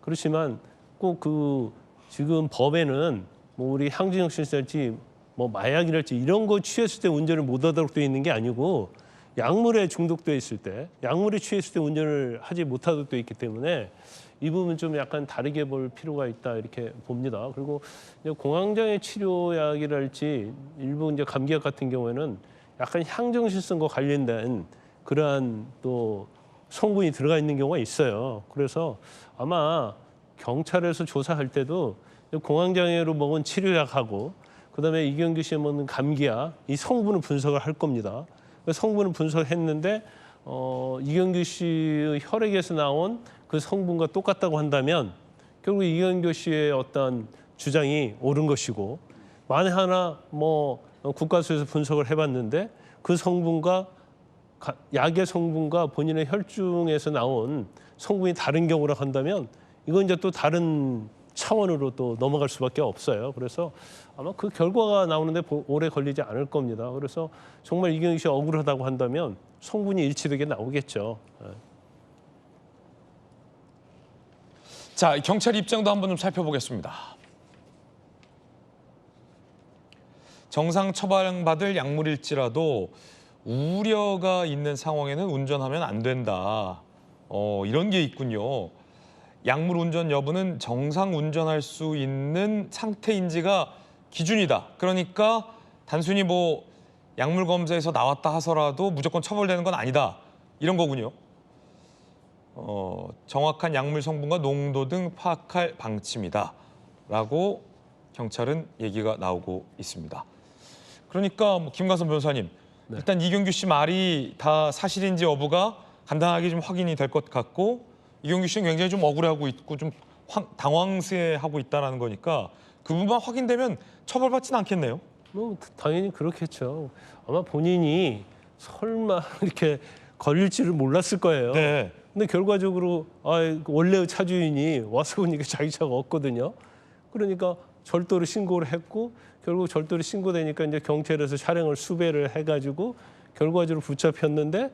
그렇지만 꼭 지금 법에는 뭐 우리 향진역실이랄지 뭐 마약이랄지 이런 거 취했을 때 운전을 못하도록 되어 있는 게 아니고 약물에 중독돼 있을 때, 약물에 취했을 때 운전을 하지 못하도록 되어 있기 때문에 이 부분 좀 약간 다르게 볼 필요가 있다 이렇게 봅니다. 그리고 이제 공황장애 치료약이랄지 일부 이제 감기약 같은 경우에는 약간 향정신성과 관련된 그러한 또 성분이 들어가 있는 경우가 있어요. 그래서 아마 경찰에서 조사할 때도 공황장애로 먹은 치료약하고 그다음에 이경규 씨가 먹는 감기약 이 성분을 분석을 할 겁니다. 성분을 분석했는데 이경규 씨의 혈액에서 나온 그 성분과 똑같다고 한다면 결국 이경규 씨의 어떤 주장이 옳은 것이고 만에 하나 뭐 국가수에서 분석을 해봤는데 그 성분과 약의 성분과 본인의 혈중에서 나온 성분이 다른 경우라 한다면 이건 이제 또 다른 차원으로 또 넘어갈 수밖에 없어요. 그래서 아마 그 결과가 나오는데 오래 걸리지 않을 겁니다. 그래서 정말 이경규 씨 억울하다고 한다면 성분이 일치되게 나오겠죠. 자, 경찰 입장도 한번 좀 살펴보겠습니다. 정상 처방받을 약물일지라도 우려가 있는 상황에는 운전하면 안 된다. 이런 게 있군요. 약물 운전 여부는 정상 운전할 수 있는 상태인지가 기준이다. 그러니까 단순히 뭐 약물 검사에서 나왔다 하더라도 무조건 처벌되는 건 아니다. 이런 거군요. 정확한 약물 성분과 농도 등 파악할 방침이다. 라고 경찰은 얘기가 나오고 있습니다. 그러니까 뭐 김관섭 변호사님, 네. 일단 이경규 씨 말이 다 사실인지 여부가 간단하게 좀 확인이 될 것 같고 이경규 씨는 굉장히 좀 억울해하고 있고 좀 당황스레하고 있다는 거니까 그 부분만 확인되면 처벌받지는 않겠네요. 뭐 당연히 그렇겠죠. 아마 본인이 설마 이렇게 걸릴지를 몰랐을 거예요. 네. 근데 결과적으로 원래의 차주인이 와서 보니까 자기 차가 없거든요. 그러니까 절도로 신고를 했고 결국 절도로 신고되니까 이제 경찰에서 차량을 수배를 해가지고 결과적으로 붙잡혔는데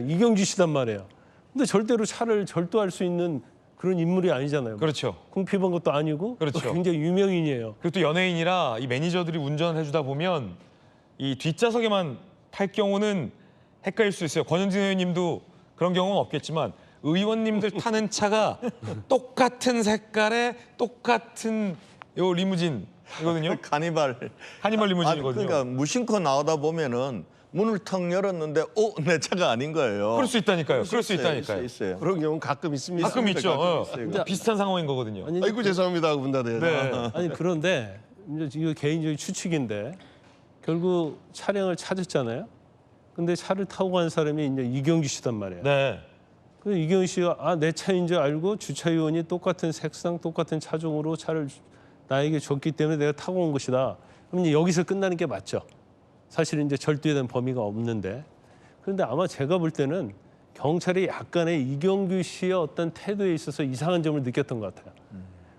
이경규 씨단 말이에요. 근데 절대로 차를 절도할 수 있는 그런 인물이 아니잖아요. 그렇죠. 궁핍한 것도 아니고 그렇죠. 또 굉장히 유명인이에요. 그리고 또 연예인이라 이 매니저들이 운전을 해주다 보면 이 뒷좌석에만 탈 경우는 헷갈릴 수 있어요. 권영진 의원님도 그런 경우는 없겠지만 의원님들 타는 차가 똑같은 색깔의 똑같은 요 리무진이거든요. 카니발 리무진이거든요. 그러니까 무심코 나오다 보면은 문을 턱 열었는데 내 차가 아닌 거예요. 그럴 수 있다니까요. 그럴 수 있다니까요. 있어요. 그런 경우는 가끔 있습니다. 가끔 있죠. 있어요. 비슷한 상황인 거거든요. 아니, 아이고 죄송합니다 하고 문 닫아야 돼요. 네. 아니 그런데 이제 이거 개인적인 추측인데 결국 차량을 찾았잖아요. 근데 차를 타고 간 사람이 이제 이경규 씨단 말이에요. 네. 그래서 이경규 씨가 내 차인 줄 알고 주차위원이 똑같은 색상, 똑같은 차종으로 차를 나에게 줬기 때문에 내가 타고 온 것이다. 그럼 이제 여기서 끝나는 게 맞죠. 사실은 이제 절도된 범위가 없는데. 그런데 아마 제가 볼 때는 경찰이 약간의 이경규 씨의 어떤 태도에 있어서 이상한 점을 느꼈던 것 같아요.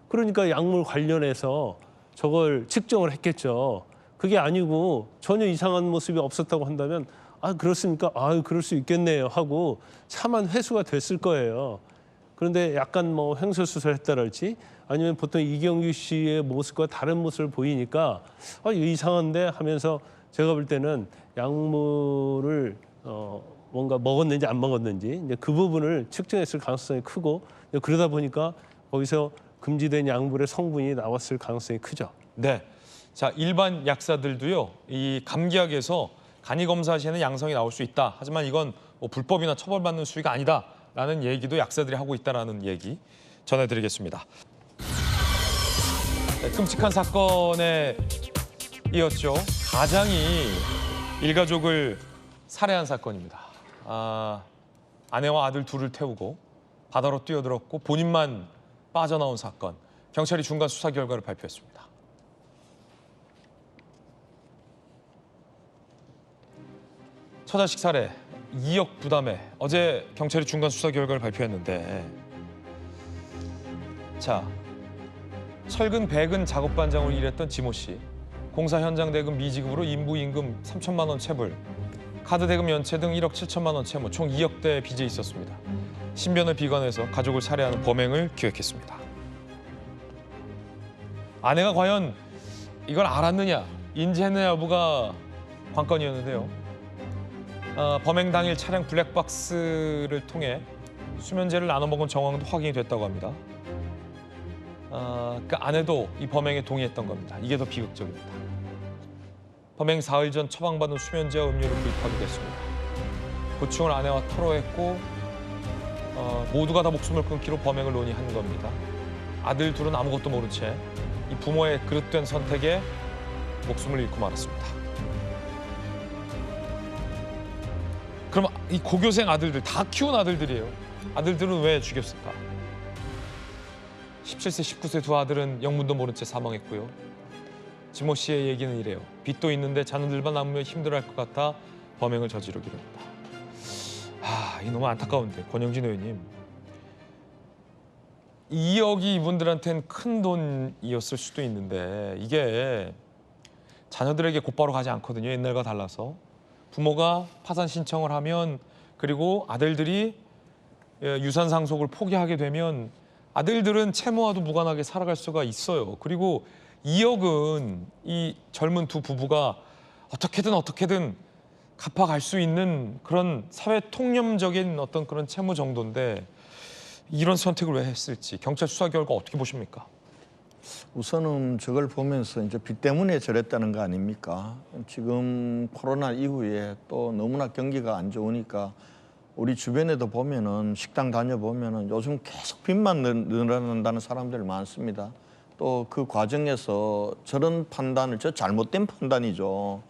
그러니까 약물 관련해서 저걸 측정을 했겠죠. 그게 아니고 전혀 이상한 모습이 없었다고 한다면 그렇습니까? 그럴 수 있겠네요 하고 차만 회수가 됐을 거예요. 그런데 약간 뭐 횡설수설했다랄지 아니면 보통 이경규 씨의 모습과 다른 모습을 보이니까 이거 이상한데 하면서 제가 볼 때는 약물을 뭔가 먹었는지 안 먹었는지 이제 그 부분을 측정했을 가능성이 크고 그러다 보니까 거기서 금지된 약물의 성분이 나왔을 가능성이 크죠. 네. 자, 일반 약사들도요. 이 감기약에서 간이 검사 시에는 양성이 나올 수 있다. 하지만 이건 뭐 불법이나 처벌받는 수위가 아니다라는 얘기도 약사들이 하고 있다라는 얘기 전해드리겠습니다. 네, 끔찍한 사건에 이었죠. 가장이 일가족을 살해한 사건입니다. 아내와 아들 둘을 태우고 바다로 뛰어들었고 본인만 빠져나온 사건. 경찰이 중간 수사 결과를 발표했습니다. 처자식 살해 2억 부담에 어제 경찰이 중간 수사 결과를 발표했는데 자 철근 배근 작업 반장으로 일했던 지모 씨 공사 현장 대금 미지급으로 인부 임금 3천만 원 체불 카드 대금 연체 등 1억 7천만 원 채무 총 2억대 빚이 있었습니다. 신변을 비관해서 가족을 살해하는 범행을 기획했습니다. 아내가 과연 이걸 알았느냐 인지했느냐 여부가 관건이었는데요. 범행 당일 차량 블랙박스를 통해 수면제를 나눠 먹은 정황도 확인이 됐다고 합니다. 그 아내도 이 범행에 동의했던 겁니다. 이게 더 비극적입니다. 범행 사흘 전 처방받은 수면제와 음료를 구입하게 됐습니다. 고충을 아내와 토로했고 모두가 다 목숨을 끊기로 범행을 논의한 겁니다. 아들 둘은 아무것도 모른 채 이 부모의 그릇된 선택에 목숨을 잃고 말았습니다. 그럼 이 고교생 아들들 다 키운 아들들이에요. 아들들은 왜 죽였을까? 17세, 19세 두 아들은 영문도 모른 채 사망했고요. 지모 씨의 얘기는 이래요. 빚도 있는데 자녀들만 남으면 힘들어할 것 같아 범행을 저지르기로 했다. 이 너무 안타까운데 권영진 의원님. 2억이 이분들한테는 큰 돈이었을 수도 있는데 이게 자녀들에게 곧바로 가지 않거든요. 옛날과 달라서. 부모가 파산 신청을 하면 그리고 아들들이 유산 상속을 포기하게 되면 아들들은 채무와도 무관하게 살아갈 수가 있어요. 그리고 2억은 이 젊은 두 부부가 어떻게든 갚아갈 수 있는 그런 사회 통념적인 어떤 그런 채무 정도인데 이런 선택을 왜 했을지 경찰 수사 결과 어떻게 보십니까? 우선은 저걸 보면서 이제 빚 때문에 저랬다는 거 아닙니까? 지금 코로나 이후에 또 너무나 경기가 안 좋으니까 우리 주변에도 보면은 식당 다녀보면은 요즘 계속 빚만 늘어난다는 사람들 많습니다. 또 그 과정에서 저런 판단을 잘못된 판단이죠.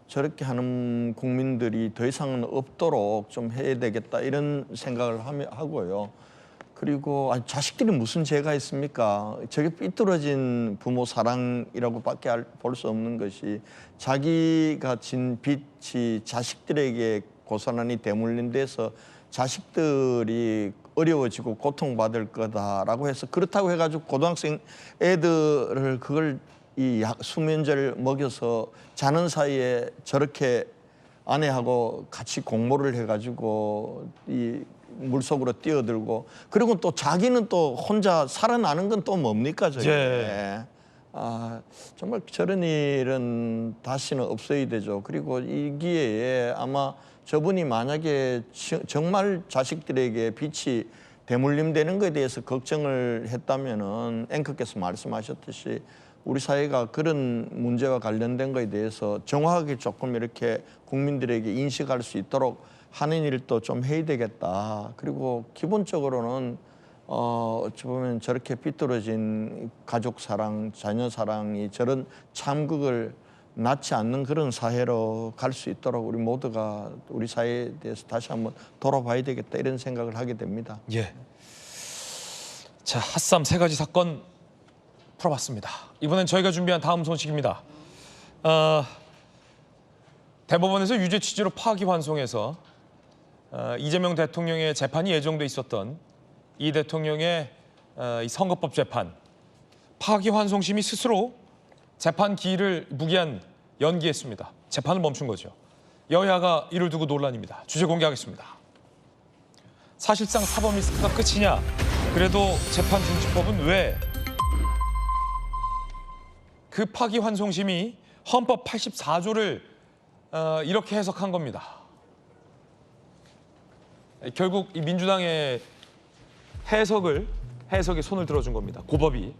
저렇게 하는 국민들이 더 이상은 없도록 좀 해야 되겠다 이런 생각을 하고요. 그리고 자식들이 무슨 죄가 있습니까? 저게 삐뚤어진 부모 사랑이라고밖에 볼 수 없는 것이 자기가 진 빚이 자식들에게 고스란히 대물린 데서 자식들이 어려워지고 고통받을 거다라고 해서 그렇다고 해가지고 고등학생 애들을 그걸 이 수면제를 먹여서 자는 사이에 저렇게 아내하고 같이 공모를 해가지고 이 물속으로 뛰어들고 그리고 또 자기는 또 혼자 살아나는 건 또 뭡니까 저게. 예. 정말 저런 일은 다시는 없어야 되죠. 그리고 이 기회에 아마 저분이 만약에 정말 자식들에게 빛이 대물림되는 것에 대해서 걱정을 했다면은 앵커께서 말씀하셨듯이 우리 사회가 그런 문제와 관련된 것에 대해서 정확하게 조금 이렇게 국민들에게 인식할 수 있도록 하는 일도 좀 해야 되겠다. 그리고 기본적으로는 어찌 보면 저렇게 삐뚤어진 가족 사랑, 자녀 사랑이 저런 참극을 낳지 않는 그런 사회로 갈 수 있도록 우리 모두가 우리 사회에 대해서 다시 한번 돌아봐야 되겠다 이런 생각을 하게 됩니다. 예. 자, 핫삼 3가지 사건 풀어봤습니다. 이번엔 저희가 준비한 다음 소식입니다. 대법원에서 유죄 취지로 파기환송해서 이재명 대통령의 재판이 예정돼 있었던 이 대통령의 이 선거법 재판 파기환송심이 스스로 재판 기일을 무기한 연기했습니다. 재판을 멈춘 거죠. 여야가 이를 두고 논란입니다. 주제 공개하겠습니다. 사실상 사법 리스크가 끝이냐? 그래도 재판 중지법은 왜? 그 파기환송심이 헌법 84조를 이렇게 해석한 겁니다. 결국 이 민주당의 해석에 손을 들어준 겁니다. 고법이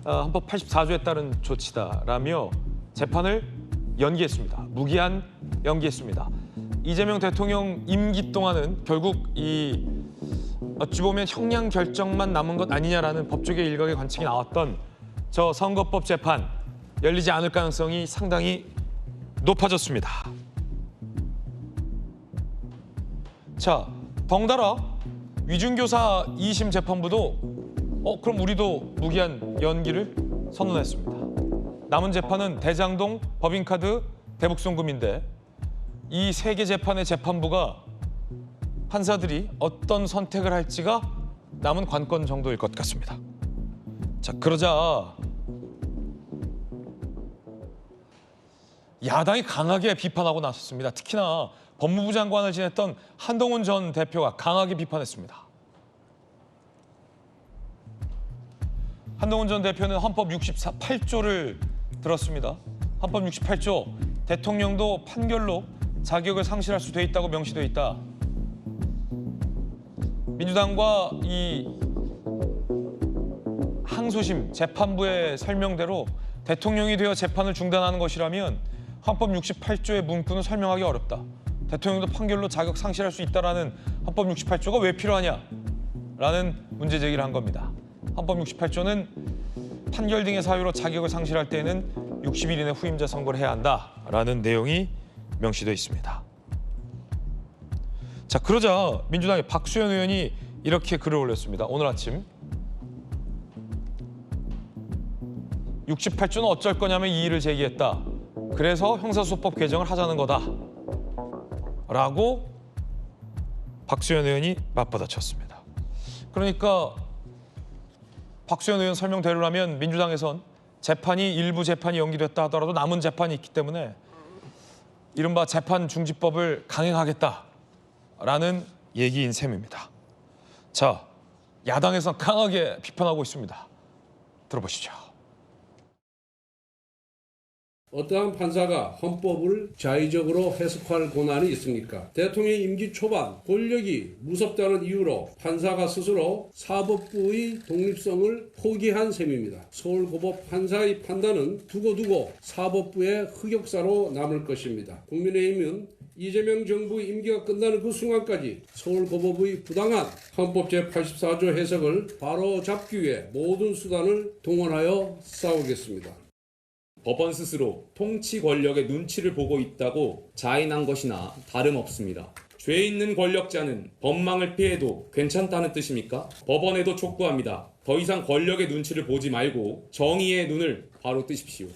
헌법 84조에 따른 조치다라며 재판을 연기했습니다. 무기한 연기했습니다. 이재명 대통령 임기 동안은 결국 이 어찌 보면 형량 결정만 남은 것 아니냐라는 법조계 일각의 관측이 나왔던 저 선거법 재판 열리지 않을 가능성이 상당히 높아졌습니다. 자, 덩달아 위중교사 2심 재판부도 그럼 우리도 무기한 연기를 선언했습니다. 남은 재판은 대장동, 법인카드, 대북송금인데 이 3개 재판의 재판부가 판사들이 어떤 선택을 할지가 남은 관건 정도일 것 같습니다. 자, 그러자 야당이 강하게 비판하고 나섰습니다. 특히나 법무부 장관을 지냈던 한동훈 전 대표가 강하게 비판했습니다. 한동훈 전 대표는 헌법 68조를 들었습니다. 헌법 68조, 대통령도 판결로 자격을 상실할 수 돼 있다고 명시돼 있다. 민주당과 이 항소심 재판부의 설명대로 대통령이 되어 재판을 중단하는 것이라면 헌법 68조의 문구는 설명하기 어렵다. 대통령도 판결로 자격 상실할 수 있다라는 헌법 68조가 왜 필요하냐라는 문제 제기를 한 겁니다. 헌법 68조는 판결 등의 사유로 자격을 상실할 때에는 60일 이내 후임자 선고를 해야 한다라는 내용이 명시되어 있습니다. 자, 그러자 민주당의 박수현 의원이 이렇게 글을 올렸습니다. 오늘 아침 68조는 어쩔 거냐며 이의를 제기했다. 그래서 형사소법 개정을 하자는 거다. 라고 박수현 의원이 맞받아쳤습니다. 그러니까 박수현 의원 설명대로라면 민주당에선 일부 재판이 연기됐다 하더라도 남은 재판이 있기 때문에 이른바 재판 중지법을 강행하겠다라는 얘기인 셈입니다. 자, 야당에선 강하게 비판하고 있습니다. 들어보시죠. 어떠한 판사가 헌법을 자의적으로 해석할 권한이 있습니까? 대통령 임기 초반 권력이 무섭다는 이유로 판사가 스스로 사법부의 독립성을 포기한 셈입니다. 서울고법 판사의 판단은 두고두고 사법부의 흑역사로 남을 것입니다. 국민의힘은 이재명 정부 임기가 끝나는 그 순간까지 서울고법의 부당한 헌법 제84조 해석을 바로잡기 위해 모든 수단을 동원하여 싸우겠습니다. 법원 스스로 통치 권력의 눈치를 보고 있다고 자인한 것이나 다름없습니다. 죄 있는 권력자는 법망을 피해도 괜찮다는 뜻입니까? 법원에도 촉구합니다. 더 이상 권력의 눈치를 보지 말고 정의의 눈을 바로 뜨십시오.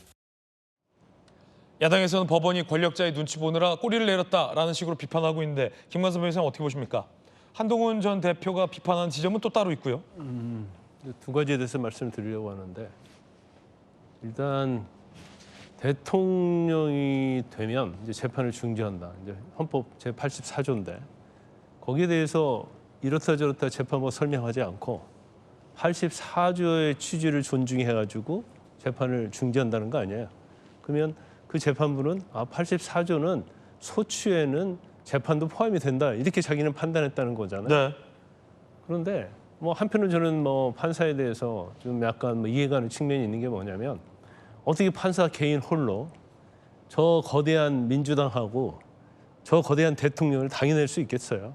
야당에서는 법원이 권력자의 눈치 보느라 꼬리를 내렸다라는 식으로 비판하고 있는데 김관섭 변호사님 어떻게 보십니까? 한동훈 전 대표가 비판하는 지점은 또 따로 있고요. 두 가지에 대해서 말씀드리려고 하는데 일단 대통령이 되면 이제 재판을 중지한다. 이제 헌법 제84조인데 거기에 대해서 이렇다 저렇다 재판부 설명하지 않고 84조의 취지를 존중해가지고 재판을 중지한다는 거 아니에요. 그러면 그 재판부는 84조는 소추에는 재판도 포함이 된다 이렇게 자기는 판단했다는 거잖아요. 네. 그런데 뭐 한편으로 저는 뭐 판사에 대해서 좀 약간 뭐 이해가 가는 측면이 있는 게 뭐냐면 어떻게 판사 개인 홀로 저 거대한 민주당하고 저 거대한 대통령을 당해낼 수 있겠어요.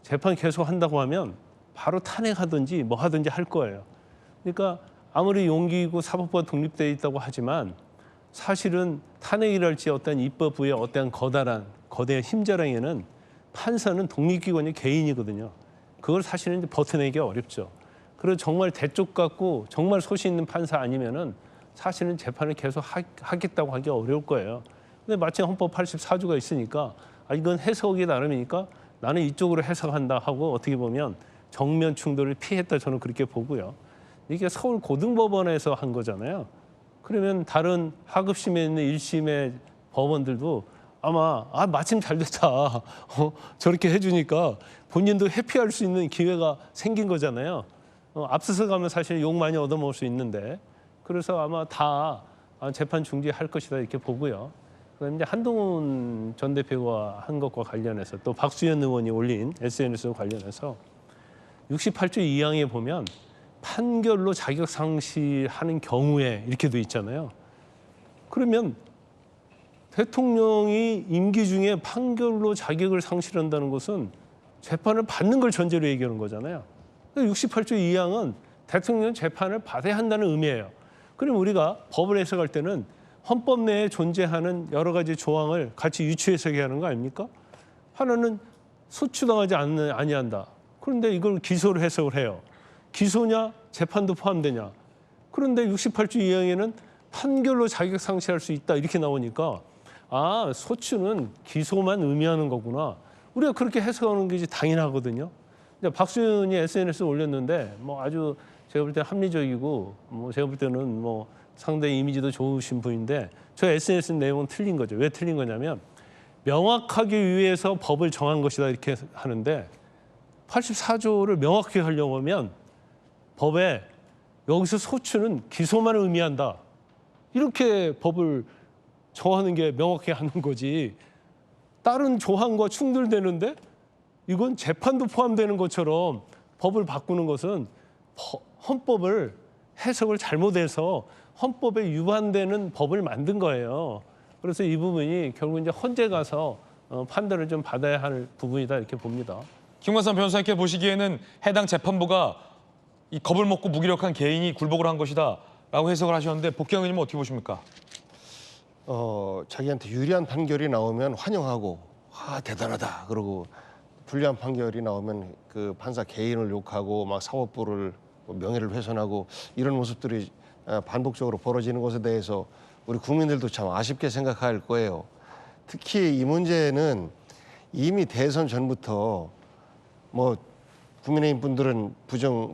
재판 계속 한다고 하면 바로 탄핵하든지 뭐 하든지 할 거예요. 그러니까 아무리 용기 있고 사법부가 독립되어 있다고 하지만 사실은 탄핵이랄지 어떤 입법부의 어떤 거대한 힘자랑에는 판사는 독립기관이 개인이거든요. 그걸 사실은 이제 버텨내기가 어렵죠. 그리고 정말 대쪽 같고 정말 소신 있는 판사 아니면은 사실은 재판을 계속 하겠다고 하기 어려울 거예요. 근데 마침 헌법 84조가 있으니까 이건 해석이 나름이니까 나는 이쪽으로 해석한다 하고 어떻게 보면 정면 충돌을 피했다 저는 그렇게 보고요. 이게 서울 고등법원에서 한 거잖아요. 그러면 다른 하급심에 있는 1심의 법원들도 아마 마침 잘 됐다. 저렇게 해주니까 본인도 회피할 수 있는 기회가 생긴 거잖아요. 앞서서 가면 사실 욕 많이 얻어먹을 수 있는데 그래서 아마 다 재판 중지할 것이다 이렇게 보고요. 그다음에 이제 한동훈 전 대표가 한 것과 관련해서 또 박수현 의원이 올린 SNS 관련해서 68조 2항에 보면 판결로 자격 상실하는 경우에 이렇게 돼 있잖아요. 그러면 대통령이 임기 중에 판결로 자격을 상실한다는 것은 재판을 받는 걸 전제로 얘기하는 거잖아요. 68조 2항은 대통령 재판을 받아야 한다는 의미예요. 그럼 우리가 법을 해석할 때는 헌법 내에 존재하는 여러 가지 조항을 같이 유추 해석해야 하는 거 아닙니까? 하나는 소추당하지 아니한다. 그런데 이걸 기소를 해석을 해요. 기소냐 재판도 포함되냐. 그런데 68조 2항에는 판결로 자격 상실할 수 있다 이렇게 나오니까 소추는 기소만 의미하는 거구나. 우리가 그렇게 해석하는 게 당연하거든요. 박수현이 SNS에 올렸는데 뭐 아주 제가 볼 때 합리적이고 뭐 제가 볼 때는 뭐 상당히 이미지도 좋으신 분인데 저 SNS 내용은 틀린 거죠. 왜 틀린 거냐면 명확하기 위해서 법을 정한 것이다 이렇게 하는데 84조를 명확히 하려고 하면 법에 여기서 소추는 기소만 의미한다. 이렇게 법을 정하는 게 명확히 하는 거지. 다른 조항과 충돌되는데 이건 재판도 포함되는 것처럼 법을 바꾸는 것은 헌법을 해석을 잘못해서 헌법에 위반되는 법을 만든 거예요. 그래서 이 부분이 결국 이제 헌재 가서 판단을 좀 받아야 할 부분이다 이렇게 봅니다. 김관삼 변호사님께 보시기에는 해당 재판부가 이 겁을 먹고 무기력한 개인이 굴복을 한 것이다라고 해석을 하셨는데 복경 의원님은 어떻게 보십니까? 자기한테 유리한 판결이 나오면 환영하고 대단하다 그러고 불리한 판결이 나오면 그 판사 개인을 욕하고 막 사법부를 명예를 훼손하고 이런 모습들이 반복적으로 벌어지는 것에 대해서 우리 국민들도 참 아쉽게 생각할 거예요. 특히 이 문제는 이미 대선 전부터 뭐 국민의힘 분들은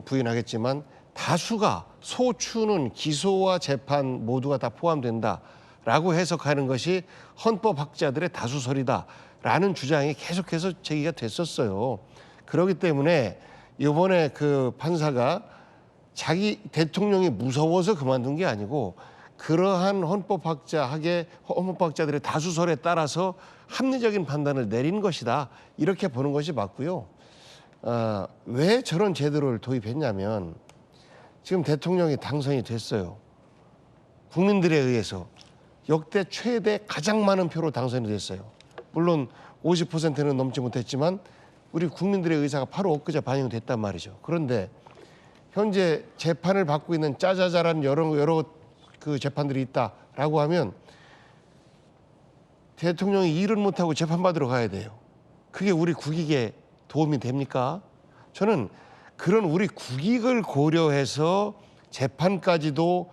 부인하겠지만 다수가 소추는 기소와 재판 모두가 다 포함된다라고 해석하는 것이 헌법학자들의 다수설이다라는 주장이 계속해서 제기가 됐었어요. 그렇기 때문에 이번에 그 판사가 자기 대통령이 무서워서 그만둔 게 아니고 그러한 헌법학자들의 다수설에 따라서 합리적인 판단을 내린 것이다 이렇게 보는 것이 맞고요. 왜 저런 제도를 도입했냐면 지금 대통령이 당선이 됐어요. 국민들에 의해서 역대 최대 가장 많은 표로 당선이 됐어요. 물론 50%는 넘지 못했지만 우리 국민들의 의사가 바로 엊그제 반영됐단 말이죠. 그런데 현재 재판을 받고 있는 짜자잘한 여러 그 재판들이 있다라고 하면 대통령이 일은 못하고 재판받으러 가야 돼요. 그게 우리 국익에 도움이 됩니까? 저는 그런 우리 국익을 고려해서 재판까지도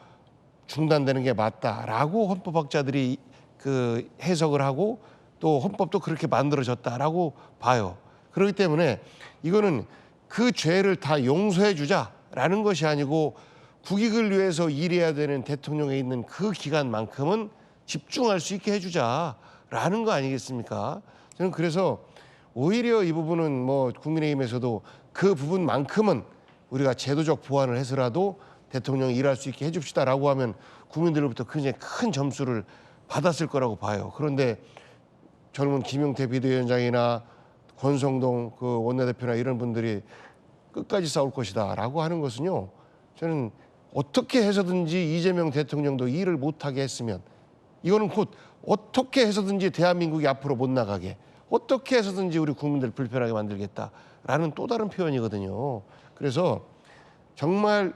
중단되는 게 맞다라고 헌법학자들이 그 해석을 하고 또 헌법도 그렇게 만들어졌다라고 봐요. 그렇기 때문에 이거는 그 죄를 다 용서해 주자라는 것이 아니고 국익을 위해서 일해야 되는 대통령에 있는 그 기간만큼은 집중할 수 있게 해주자라는 거 아니겠습니까? 저는 그래서 오히려 이 부분은 뭐 국민의힘에서도 그 부분만큼은 우리가 제도적 보완을 해서라도 대통령이 일할 수 있게 해줍시다라고 하면 국민들로부터 굉장히 큰 점수를 받았을 거라고 봐요. 그런데 젊은 김용태 비대위원장이나 권성동 그 원내대표나 이런 분들이 끝까지 싸울 것이다라고 하는 것은요. 저는 어떻게 해서든지 이재명 대통령도 일을 못하게 했으면 이거는 곧 어떻게 해서든지 대한민국이 앞으로 못 나가게 어떻게 해서든지 우리 국민들 불편하게 만들겠다라는 또 다른 표현이거든요. 그래서 정말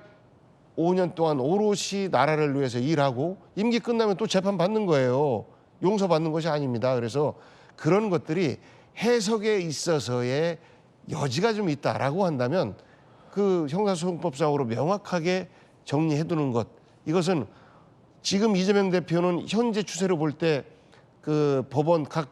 5년 동안 오롯이 나라를 위해서 일하고 임기 끝나면 또 재판 받는 거예요. 용서받는 것이 아닙니다. 그래서 그런 것들이 해석에 있어서의 여지가 좀 있다라고 한다면 그 형사소송법상으로 명확하게 정리해두는 것. 이것은 지금 이재명 대표는 현재 추세로 볼 때 그 법원 각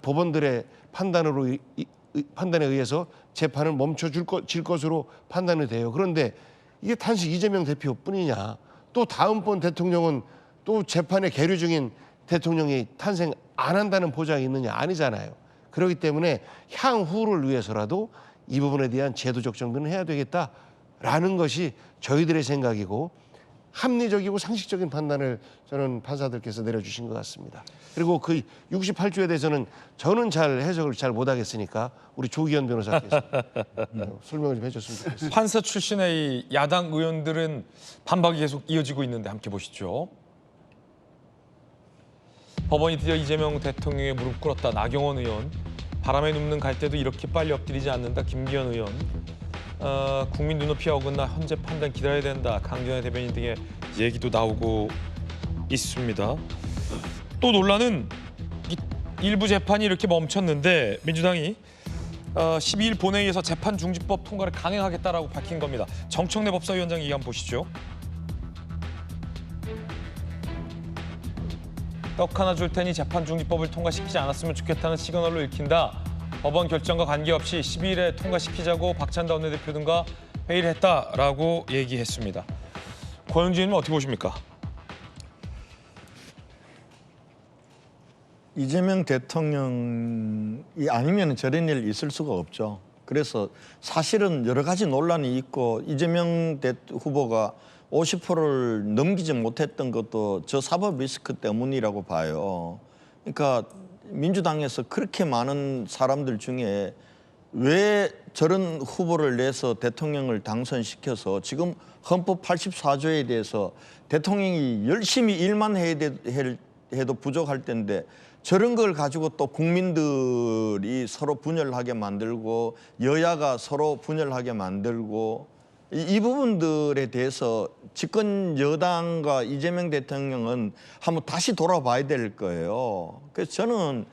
법원들의 판단에 의해서 재판을 멈춰질 것으로 판단이 돼요. 그런데 이게 단지 이재명 대표뿐이냐? 또 다음번 대통령은 또 재판에 계류 중인 대통령이 탄생 안 한다는 보장이 있느냐? 아니잖아요. 그렇기 때문에 향후를 위해서라도 이 부분에 대한 제도적 정비는 해야 되겠다라는 것이 저희들의 생각이고 합리적이고 상식적인 판단을 저는 판사들께서 내려주신 것 같습니다. 그리고 그 68조에 대해서는 저는 잘 해석을 잘 못하겠으니까 우리 조기현 변호사께서 설명을 좀 해줬으면 좋겠습니다. 판사 출신의 이 야당 의원들은 반박이 계속 이어지고 있는데 함께 보시죠. 법원이 드디어 이재명 대통령의 무릎 꿇었다. 나경원 의원. 바람에 눕는 갈대도 이렇게 빨리 엎드리지 않는다. 김기현 의원. 국민 눈높이에 어긋나 헌재 판단 기다려야 된다. 강경화 대변인 등의 얘기도 나오고 있습니다. 또 논란은 일부 재판이 이렇게 멈췄는데 민주당이 12일 본회의에서 재판 중지법 통과를 강행하겠다라고 밝힌 겁니다. 정청래 법사위원장 얘기 한번 보시죠. 떡 하나 줄 테니 재판 중지법을 통과시키지 않았으면 좋겠다는 시그널로 읽힌다. 법원 결정과 관계없이 12일에 통과시키자고 박찬다 원내대표 등과 회의를 했다라고 얘기했습니다. 권영진 의원님 어떻게 보십니까? 이재명 대통령이 아니면 저런 일 있을 수가 없죠. 그래서 사실은 여러 가지 논란이 있고 이재명 후보가 50%를 넘기지 못했던 것도 저 사법 리스크 때문이라고 봐요. 그러니까 민주당에서 그렇게 많은 사람들 중에 왜 저런 후보를 내서 대통령을 당선시켜서 지금 헌법 84조에 대해서 대통령이 열심히 일만 해도 부족할 텐데 저런 걸 가지고 또 국민들이 서로 분열하게 만들고 여야가 서로 분열하게 만들고 이 부분들에 대해서 집권 여당과 이재명 대통령은 한번 다시 돌아봐야 될 거예요. 그래서 저는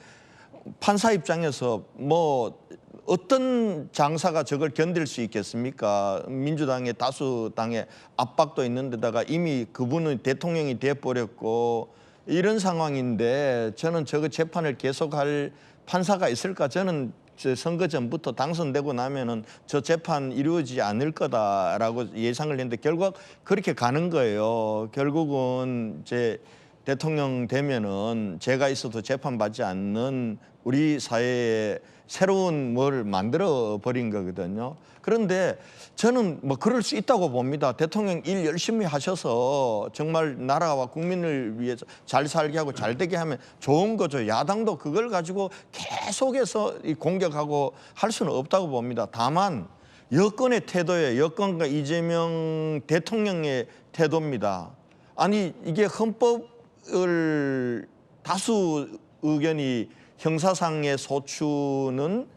판사 입장에서 뭐 어떤 장사가 저걸 견딜 수 있겠습니까? 민주당의 다수당의 압박도 있는 데다가 이미 그분은 대통령이 돼버렸고 이런 상황인데 저는 저거 재판을 계속할 판사가 있을까? 저는 선거 전부터 당선되고 나면은 저 재판 이루어지지 않을 거다라고 예상을 했는데 결국 그렇게 가는 거예요. 결국은 제 대통령 되면은 제가 있어도 재판받지 않는 우리 사회에 새로운 뭘 만들어 버린 거거든요. 그런데 저는 뭐 그럴 수 있다고 봅니다. 대통령 일 열심히 하셔서 정말 나라와 국민을 위해서 잘 살게 하고 잘 되게 하면 좋은 거죠. 야당도 그걸 가지고 계속해서 공격하고 할 수는 없다고 봅니다. 다만 여권의 태도예요. 여권과 이재명 대통령의 태도입니다. 아니 이게 헌법을 다수 의견이 형사상의 소추는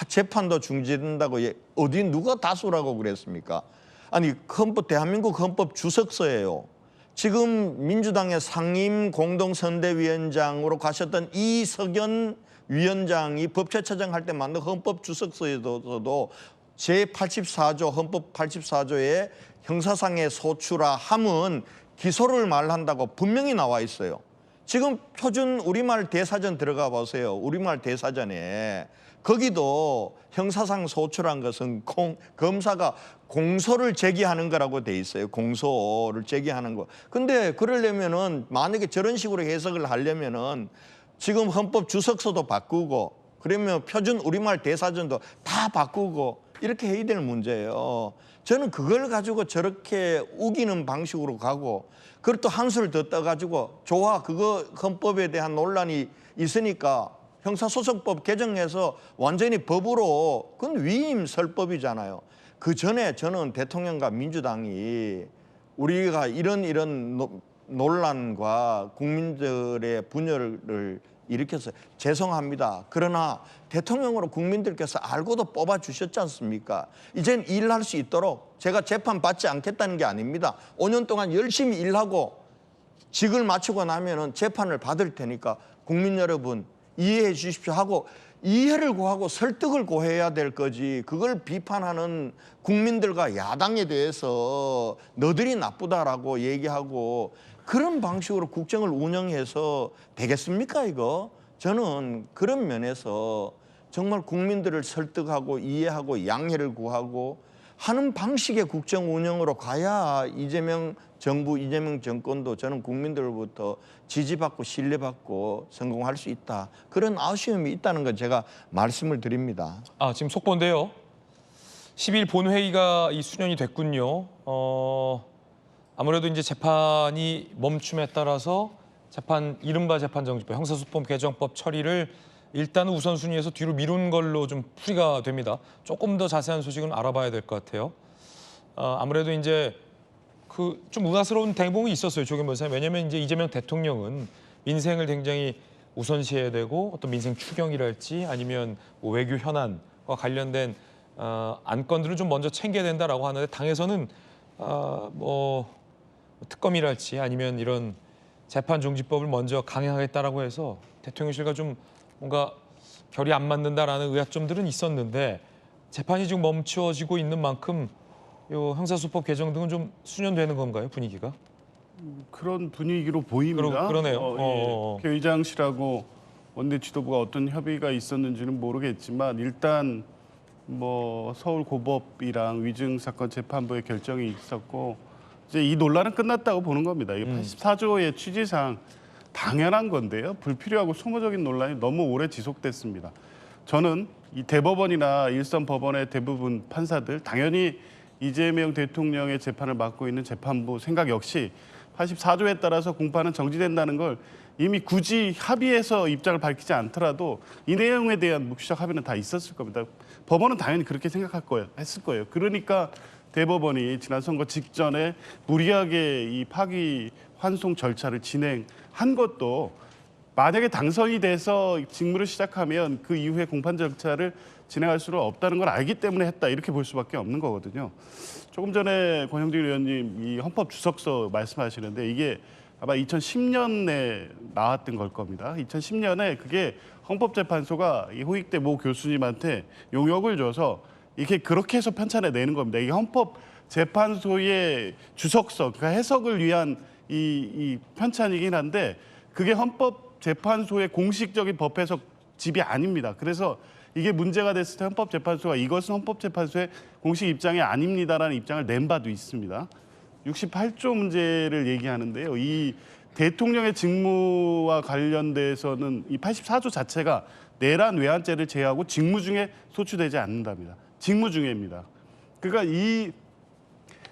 재판도 중지된다고 어디 누가 다수라고 그랬습니까? 아니 헌법 대한민국 헌법 주석서예요. 지금 민주당의 상임 공동선대위원장으로 가셨던 이석연 위원장이 법제처장 할 때 만든 헌법 주석서에서도 제84조 헌법 84조에 형사상의 소추라 함은 기소를 말한다고 분명히 나와 있어요. 지금 표준 우리말 대사전 들어가 보세요. 우리말 대사전에 거기도 형사상 소추란 것은 검사가 공소를 제기하는 거라고 돼 있어요. 공소를 제기하는 거. 근데 그러려면은 만약에 저런 식으로 해석을 하려면은 지금 헌법 주석서도 바꾸고 그러면 표준 우리말 대사전도 다 바꾸고 이렇게 해야 될 문제예요. 저는 그걸 가지고 저렇게 우기는 방식으로 가고 그걸 또 한술 더 떠가지고 좋아 그거 헌법에 대한 논란이 있으니까 형사소송법 개정해서 완전히 법으로 그건 위임설법이잖아요. 그 전에 저는 대통령과 민주당이 우리가 이런 논란과 국민들의 분열을 일으켜서 죄송합니다. 그러나 대통령으로 국민들께서 알고도 뽑아주셨지 않습니까? 이젠 일할 수 있도록 제가 재판 받지 않겠다는 게 아닙니다. 5년 동안 열심히 일하고 직을 마치고 나면은 재판을 받을 테니까 국민 여러분 이해해 주십시오 하고 이해를 구하고 설득을 구해야 될 거지 그걸 비판하는 국민들과 야당에 대해서 너들이 나쁘다라고 얘기하고 그런 방식으로 국정을 운영해서 되겠습니까 이거? 저는 그런 면에서 정말 국민들을 설득하고 이해하고 양해를 구하고 하는 방식의 국정 운영으로 가야 이재명 정부, 이재명 정권도 저는 국민들로부터 지지받고 신뢰받고 성공할 수 있다. 그런 아쉬움이 있다는 건 제가 말씀을 드립니다. 지금 속보인데요. 10일 본회의가 수년이 됐군요. 아무래도 이제 재판이 멈춤에 따라서 이른바 재판정지법, 형사소송법 개정법 처리를 일단은 우선순위에서 뒤로 미룬 걸로 좀 풀이가 됩니다. 조금 더 자세한 소식은 알아봐야 될 것 같아요. 아무래도 이제 좀 우아스러운 대목이 있었어요, 조경 변호사님. 왜냐하면 이제 이재명 대통령은 민생을 굉장히 우선시해야 되고 어떤 민생 추경이랄지 아니면 뭐 외교 현안과 관련된 안건들을 좀 먼저 챙겨야 된다라고 하는데 당에서는 뭐 특검이랄지 아니면 이런 재판정지법을 먼저 강행하겠다라고 해서 대통령실과 좀 뭔가 결이 안 맞는다라는 의아점들은 있었는데 재판이 지금 멈추어지고 있는 만큼 요 형사소송법 개정 등은 좀 수년되는 건가요, 분위기가? 그런 분위기로 보입니다. 그러네요. 국회의장실하고 원내 지도부가 어떤 협의가 있었는지는 모르겠지만 일단 뭐 서울고법이랑 위증사건 재판부의 결정이 있었고 이제 이 논란은 끝났다고 보는 겁니다. 이게 84조의 취지상 당연한 건데요. 불필요하고 소모적인 논란이 너무 오래 지속됐습니다. 저는 이 대법원이나 일선 법원의 대부분 판사들 당연히 이재명 대통령의 재판을 맡고 있는 재판부 생각 역시 84조에 따라서 공판은 정지된다는 걸 이미 굳이 합의해서 입장을 밝히지 않더라도 이 내용에 대한 묵시적 합의는 다 있었을 겁니다. 법원은 당연히 그렇게 했을 거예요. 그러니까 대법원이 지난 선거 직전에 무리하게 이 파기 환송 절차를 진행한 것도 만약에 당선이 돼서 직무를 시작하면 그 이후에 공판 절차를 진행할 수는 없다는 걸 알기 때문에 했다 이렇게 볼 수밖에 없는 거거든요. 조금 전에 권영진 의원님 이 헌법 주석서 말씀하시는데 이게 아마 2010년에 나왔던 걸 겁니다. 2010년에 그게 헌법재판소가 이 호익대 모 교수님한테 용역을 줘서 이렇게 그렇게 해서 편찬해 내는 겁니다. 이게 헌법재판소의 주석서, 그러니까 해석을 위한 이 편찬이긴 한데 그게 헌법재판소의 공식적인 법 해석 집이 아닙니다. 그래서 이게 문제가 됐을 때 헌법재판소가 이것은 헌법재판소의 공식 입장이 아닙니다라는 입장을 낸 바도 있습니다. 68조 문제를 얘기하는데요. 이 대통령의 직무와 관련돼서는 이 84조 자체가 내란 외환죄를 제외하고 직무 중에 소추되지 않는답니다. 직무 중에입니다. 그러니까 이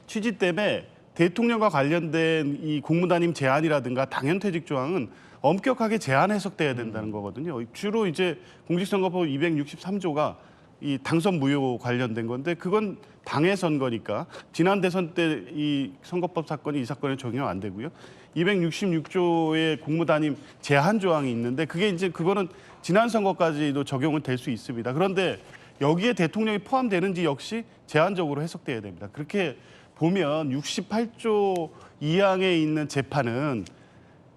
취지 때문에 대통령과 관련된 이 공무단임 제한이라든가 당연퇴직 조항은 엄격하게 제한 해석돼야 된다는 거거든요. 주로 이제 공직선거법 263조가 이 당선 무효 관련된 건데 그건 당의 선거니까 지난 대선 때 이 선거법 사건이 이 사건에 적용 안 되고요. 266조의 공무단임 제한 조항이 있는데 그거는 지난 선거까지도 적용은 될 수 있습니다. 그런데 여기에 대통령이 포함되는지 역시 제한적으로 해석돼야 됩니다. 그렇게 보면 68조 2항에 있는 재판은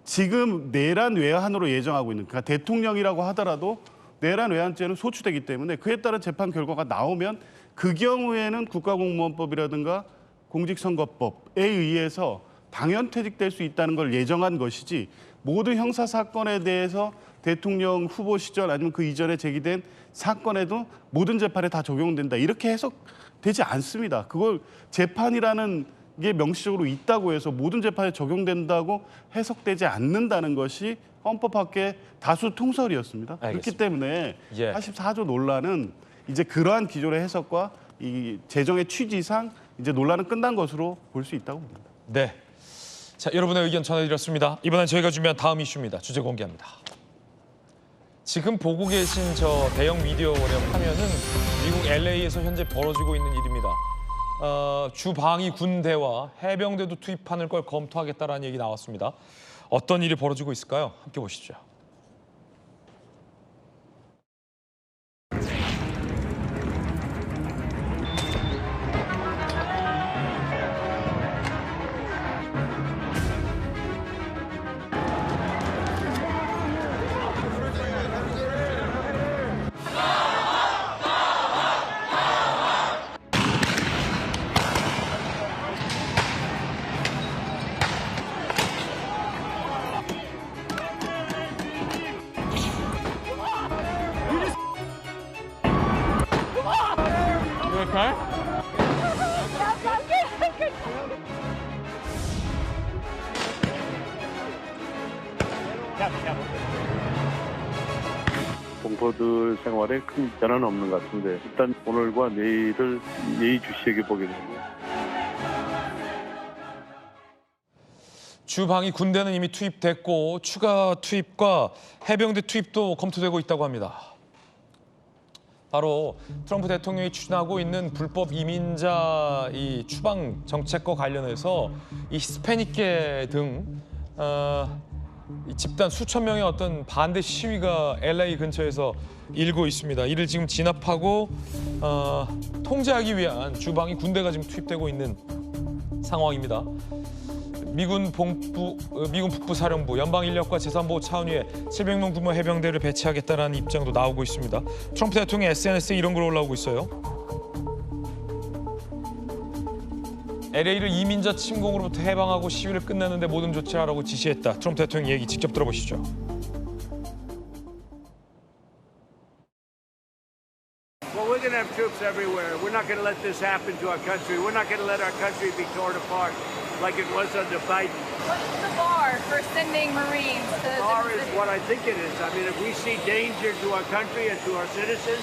지금 내란 외환으로 예정하고 있는 그러니까 대통령이라고 하더라도 내란 외환죄는 소추되기 때문에 그에 따른 재판 결과가 나오면 그 경우에는 국가공무원법이라든가 공직선거법에 의해서 당연퇴직될 수 있다는 걸 예정한 것이지 모든 형사사건에 대해서 대통령 후보 시절 아니면 그 이전에 제기된 사건에도 모든 재판에 다 적용된다. 이렇게 해석되지 않습니다. 그걸 재판이라는 이게 명시적으로 있다고 해서 모든 재판에 적용된다고 해석되지 않는다는 것이 헌법학계 다수 통설이었습니다. 그렇기 알겠습니다. 때문에 예. 84조 논란은 이제 그러한 기존의 해석과 이 제정의 취지상 이제 논란은 끝난 것으로 볼 수 있다고 봅니다. 네. 자, 여러분의 의견 전해드렸습니다. 이번엔 저희가 준비한 다음 이슈입니다. 주제 공개합니다. 지금 보고 계신 저 대형 미디어 화면은 미국 LA에서 현재 벌어지고 있는 일입니다. 주방위 군대와 해병대도 투입하는 걸 검토하겠다라는 얘기 나왔습니다. 어떤 일이 벌어지고 있을까요? 함께 보시죠. 동포들 생활에 큰 변화는 없는 것 같은데 일단 오늘과 내일을 예의주시하게 보게 됩니다. 주방위 군대는 이미 투입됐고 추가 투입과 해병대 투입도 검토되고 있다고 합니다. 바로 트럼프 대통령이 추진하고 있는 불법 이민자 이 추방 정책과 관련해서 이 히스패닉계 등 이 집단 수천 명의 어떤 반대 시위가 LA 근처에서 일고 있습니다. 이를 지금 진압하고 통제하기 위한 주방위 군대가 지금 투입되고 있는 상황입니다. 미군 북부사령부, 연방인력과 재산보호 차원위에 700명 규모 해병대를 배치하겠다는 입장도 나오고 있습니다. 트럼프 대통령 SNS에 이런 글 올라오고 있어요. LA를 이민자 침공으로부터 해방하고 시위를 끝내는데 모든 조치를 하라고 지시했다. 트럼프 대통령 얘기 직접 들어보시죠. Well, we're going to have troops everywhere. We're not going to let this happen to our country. We're not going to let our country be torn apart like it was under Biden. What is the bar for sending Marines to The bar is what I think it is. I mean, if we see danger to our country and to our citizens,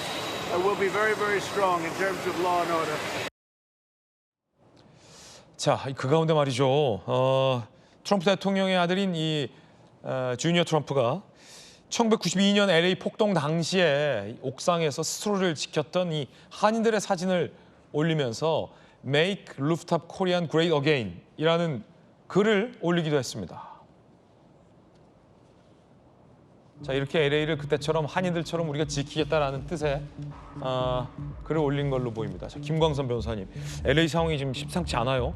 we'll be very, very strong in terms of law and order. 자, 그 가운데 말이죠. 트럼프 대통령의 아들인 이 주니어 트럼프가 1992년 LA 폭동 당시에 옥상에서 스스로를 지켰던 이 한인들의 사진을 올리면서 Make Rooftop Korean Great Again 이라는 글을 올리기도 했습니다. 자, 이렇게 LA를 그때처럼 한인들처럼 우리가 지키겠다라는 뜻의 글을 올린 걸로 보입니다. 자, 김광선 변호사님, LA 상황이 지금 심상치 않아요?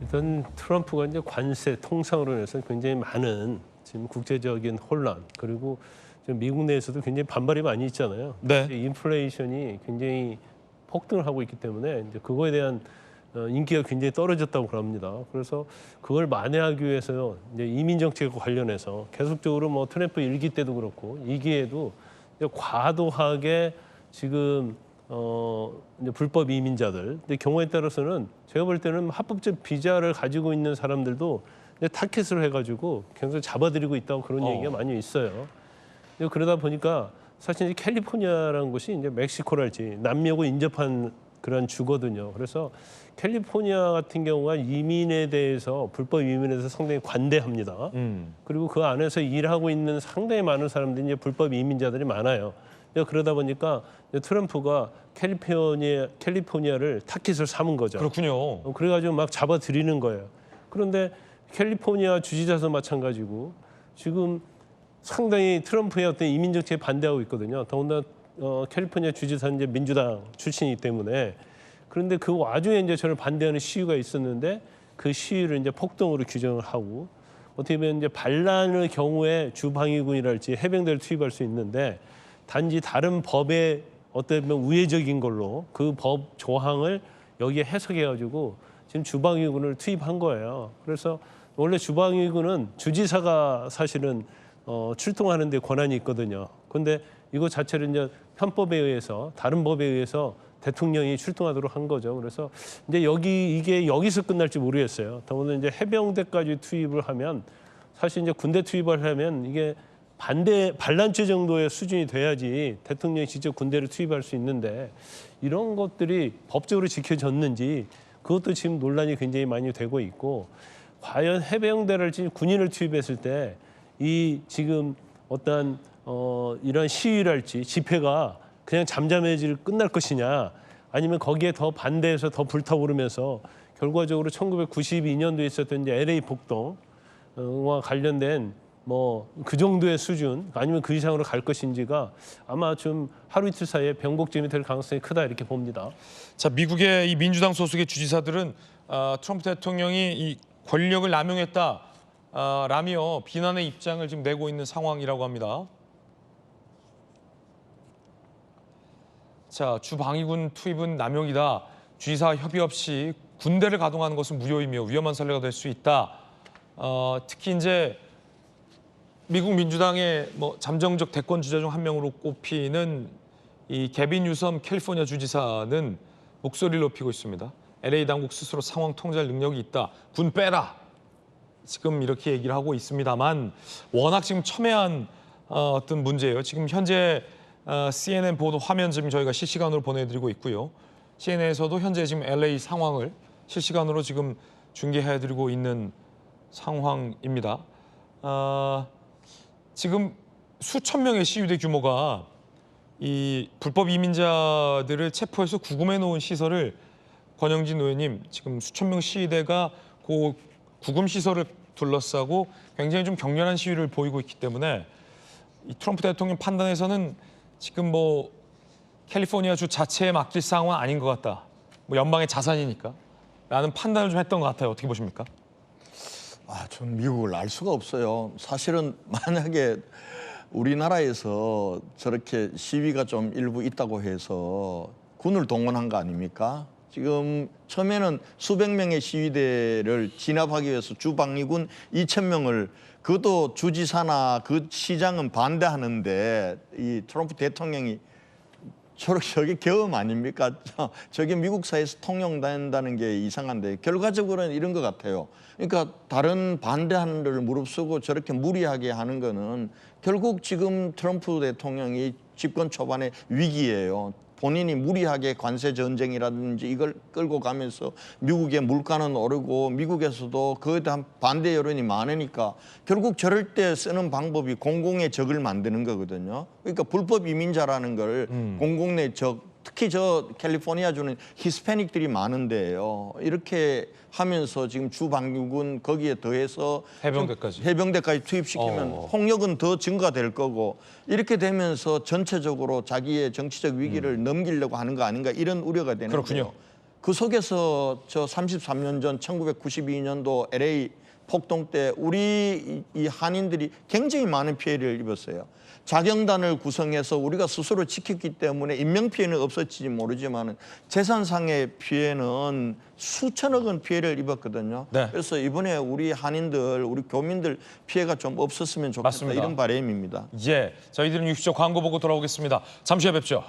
일단 트럼프가 이제 관세 통상으로 인해서 굉장히 많은 지금 국제적인 혼란 그리고 지금 미국 내에서도 굉장히 반발이 많이 있잖아요. 네. 인플레이션이 굉장히 폭등을 하고 있기 때문에 이제 그거에 대한 인기가 굉장히 떨어졌다고 합니다. 그래서 그걸 만회하기 위해서 이제 이민 정책과 관련해서 계속적으로 뭐 트럼프 1기 때도 그렇고 2기에도 과도하게 지금 이제 불법 이민자들, 근데 경우에 따라서는 제가 볼 때는 합법적 비자를 가지고 있는 사람들도 이제 타켓을 해가지고 계속 잡아들이고 있다고 그런 얘기가 많이 있어요. 그러다 보니까 사실 이제 캘리포니아라는 곳이 이제 멕시코랄지 남미하고 인접한 그런 주거든요. 그래서 캘리포니아 같은 경우가 이민에 대해서 불법 이민에 대해서 상당히 관대합니다. 그리고 그 안에서 일하고 있는 상당히 많은 사람들이 이제 불법 이민자들이 많아요. 그러다 보니까 트럼프가 캘리포니아를 타깃을 삼은 거죠. 그렇군요. 그래가지고 막 잡아들이는 거예요. 그런데 캘리포니아 주지사도 마찬가지고 지금 상당히 트럼프의 어떤 이민 정책에 반대하고 있거든요. 더군다나 캘리포니아 주지사는 이제 민주당 출신이기 때문에 그런데 그 와중에 이제 저를 반대하는 시위가 있었는데 그 시위를 이제 폭동으로 규정을 하고 어떻게 보면 이제 반란의 경우에 주방위군이랄지 해병대를 투입할 수 있는데 단지 다른 법에 어떤 우회적인 걸로 그 법 조항을 여기에 해석해가지고 지금 주방위군을 투입한 거예요. 그래서 원래 주방위군은 주지사가 사실은 출동하는 데 권한이 있거든요. 그런데 이거 자체를 이제 편법에 의해서 다른 법에 의해서 대통령이 출동하도록 한 거죠. 그래서 이제 이게 여기서 끝날지 모르겠어요. 더군다나 이제 해병대까지 투입을 하면 사실 이제 군대 투입을 하면 이게 반란죄 정도의 수준이 돼야지 대통령이 직접 군대를 투입할 수 있는데 이런 것들이 법적으로 지켜졌는지 그것도 지금 논란이 굉장히 많이 되고 있고 과연 해병대를 군인을 투입했을 때 이 지금 어떤 이런 시위랄지 집회가 그냥 잠잠해질 끝날 것이냐 아니면 거기에 더 반대해서 더 불타오르면서 결과적으로 1992년도에 있었던 이제 LA 폭동과 관련된 뭐 그 정도의 수준 아니면 그 이상으로 갈 것인지가 아마 좀 하루 이틀 사이에 변곡점이 될 가능성이 크다 이렇게 봅니다. 자, 미국의 이 민주당 소속의 주지사들은 트럼프 대통령이 이 권력을 남용했다 라며 비난의 입장을 지금 내고 있는 상황이라고 합니다. 자, 주방위군 투입은 남용이다. 주지사 협의 없이 군대를 가동하는 것은 무효이며 위험한 선례가 될 수 있다. 특히 이제 미국 민주당의 뭐 잠정적 대권 주자 중 한 명으로 꼽히는 이 개빈 뉴섬 캘리포니아 주지사는 목소리를 높이고 있습니다. LA 당국 스스로 상황 통제할 능력이 있다. 군 빼라. 지금 이렇게 얘기를 하고 있습니다만 워낙 지금 첨예한 어떤 문제예요. 지금 현재 CNN 보도 화면 지금 저희가 실시간으로 보내드리고 있고요. CNN에서도 현재 지금 LA 상황을 실시간으로 지금 중계해드리고 있는 상황입니다. 지금 수천 명의 시위대 규모가 이 불법 이민자들을 체포해서 구금해 놓은 시설을 권영진 의원님 지금 수천 명 시위대가 그 구금 시설을 둘러싸고 굉장히 좀 격렬한 시위를 보이고 있기 때문에 이 트럼프 대통령 판단에서는 지금 뭐 캘리포니아 주 자체에 맡길 상황은 아닌 것 같다. 뭐 연방의 자산이니까 라는 판단을 좀 했던 것 같아요. 어떻게 보십니까? 전 미국을 알 수가 없어요. 사실은 만약에 우리나라에서 저렇게 시위가 좀 일부 있다고 해서 군을 동원한 거 아닙니까? 지금 처음에는 수백 명의 시위대를 진압하기 위해서 주방위군 2,000명을 그것도 주지사나 그 시장은 반대하는데 이 트럼프 대통령이 저게 경험 아닙니까? 저게 미국 사회에서 통용된다는 게 이상한데 결과적으로는 이런 것 같아요. 그러니까 다른 반대하는 데를 무릅쓰고 저렇게 무리하게 하는 거는 결국 지금 트럼프 대통령이 집권 초반의 위기예요. 본인이 무리하게 관세 전쟁이라든지 이걸 끌고 가면서 미국의 물가는 오르고 미국에서도 그에 대한 반대 여론이 많으니까 결국 저럴 때 쓰는 방법이 공공의 적을 만드는 거거든요. 그러니까 불법 이민자라는 걸 공공의 적, 특히 저 캘리포니아주는 히스패닉들이 많은데요. 이렇게 하면서 지금 주방위군 거기에 더해서 해병대까지 투입시키면 폭력은 더 증가될 거고 이렇게 되면서 전체적으로 자기의 정치적 위기를 넘기려고 하는 거 아닌가 이런 우려가 되는데요. 그렇군요. 그 속에서 저 33년 전 1992년도 LA 폭동 때 우리 이 한인들이 굉장히 많은 피해를 입었어요. 자경단을 구성해서 우리가 스스로 지켰기 때문에 인명피해는 없었지 모르지만 재산상의 피해는 수천억 원 피해를 입었거든요. 네. 그래서 이번에 우리 한인들, 우리 교민들 피해가 좀 없었으면 좋겠다. 맞습니다. 이런 바람입니다. 예, 저희들은 60초 광고 보고 돌아오겠습니다. 잠시 후에 뵙죠.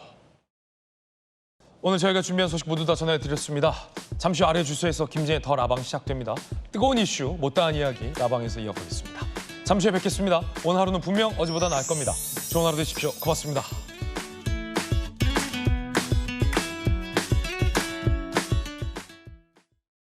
오늘 저희가 준비한 소식 모두 다 전해드렸습니다. 잠시 후 아래 주소에서 김진의 더 라방 시작됩니다. 뜨거운 이슈, 못다한 이야기 라방에서 이어보겠습니다. 잠시 후에 뵙겠습니다. 오늘 하루는 분명 어제보다 나을 겁니다. 좋은 하루 되십시오. 고맙습니다.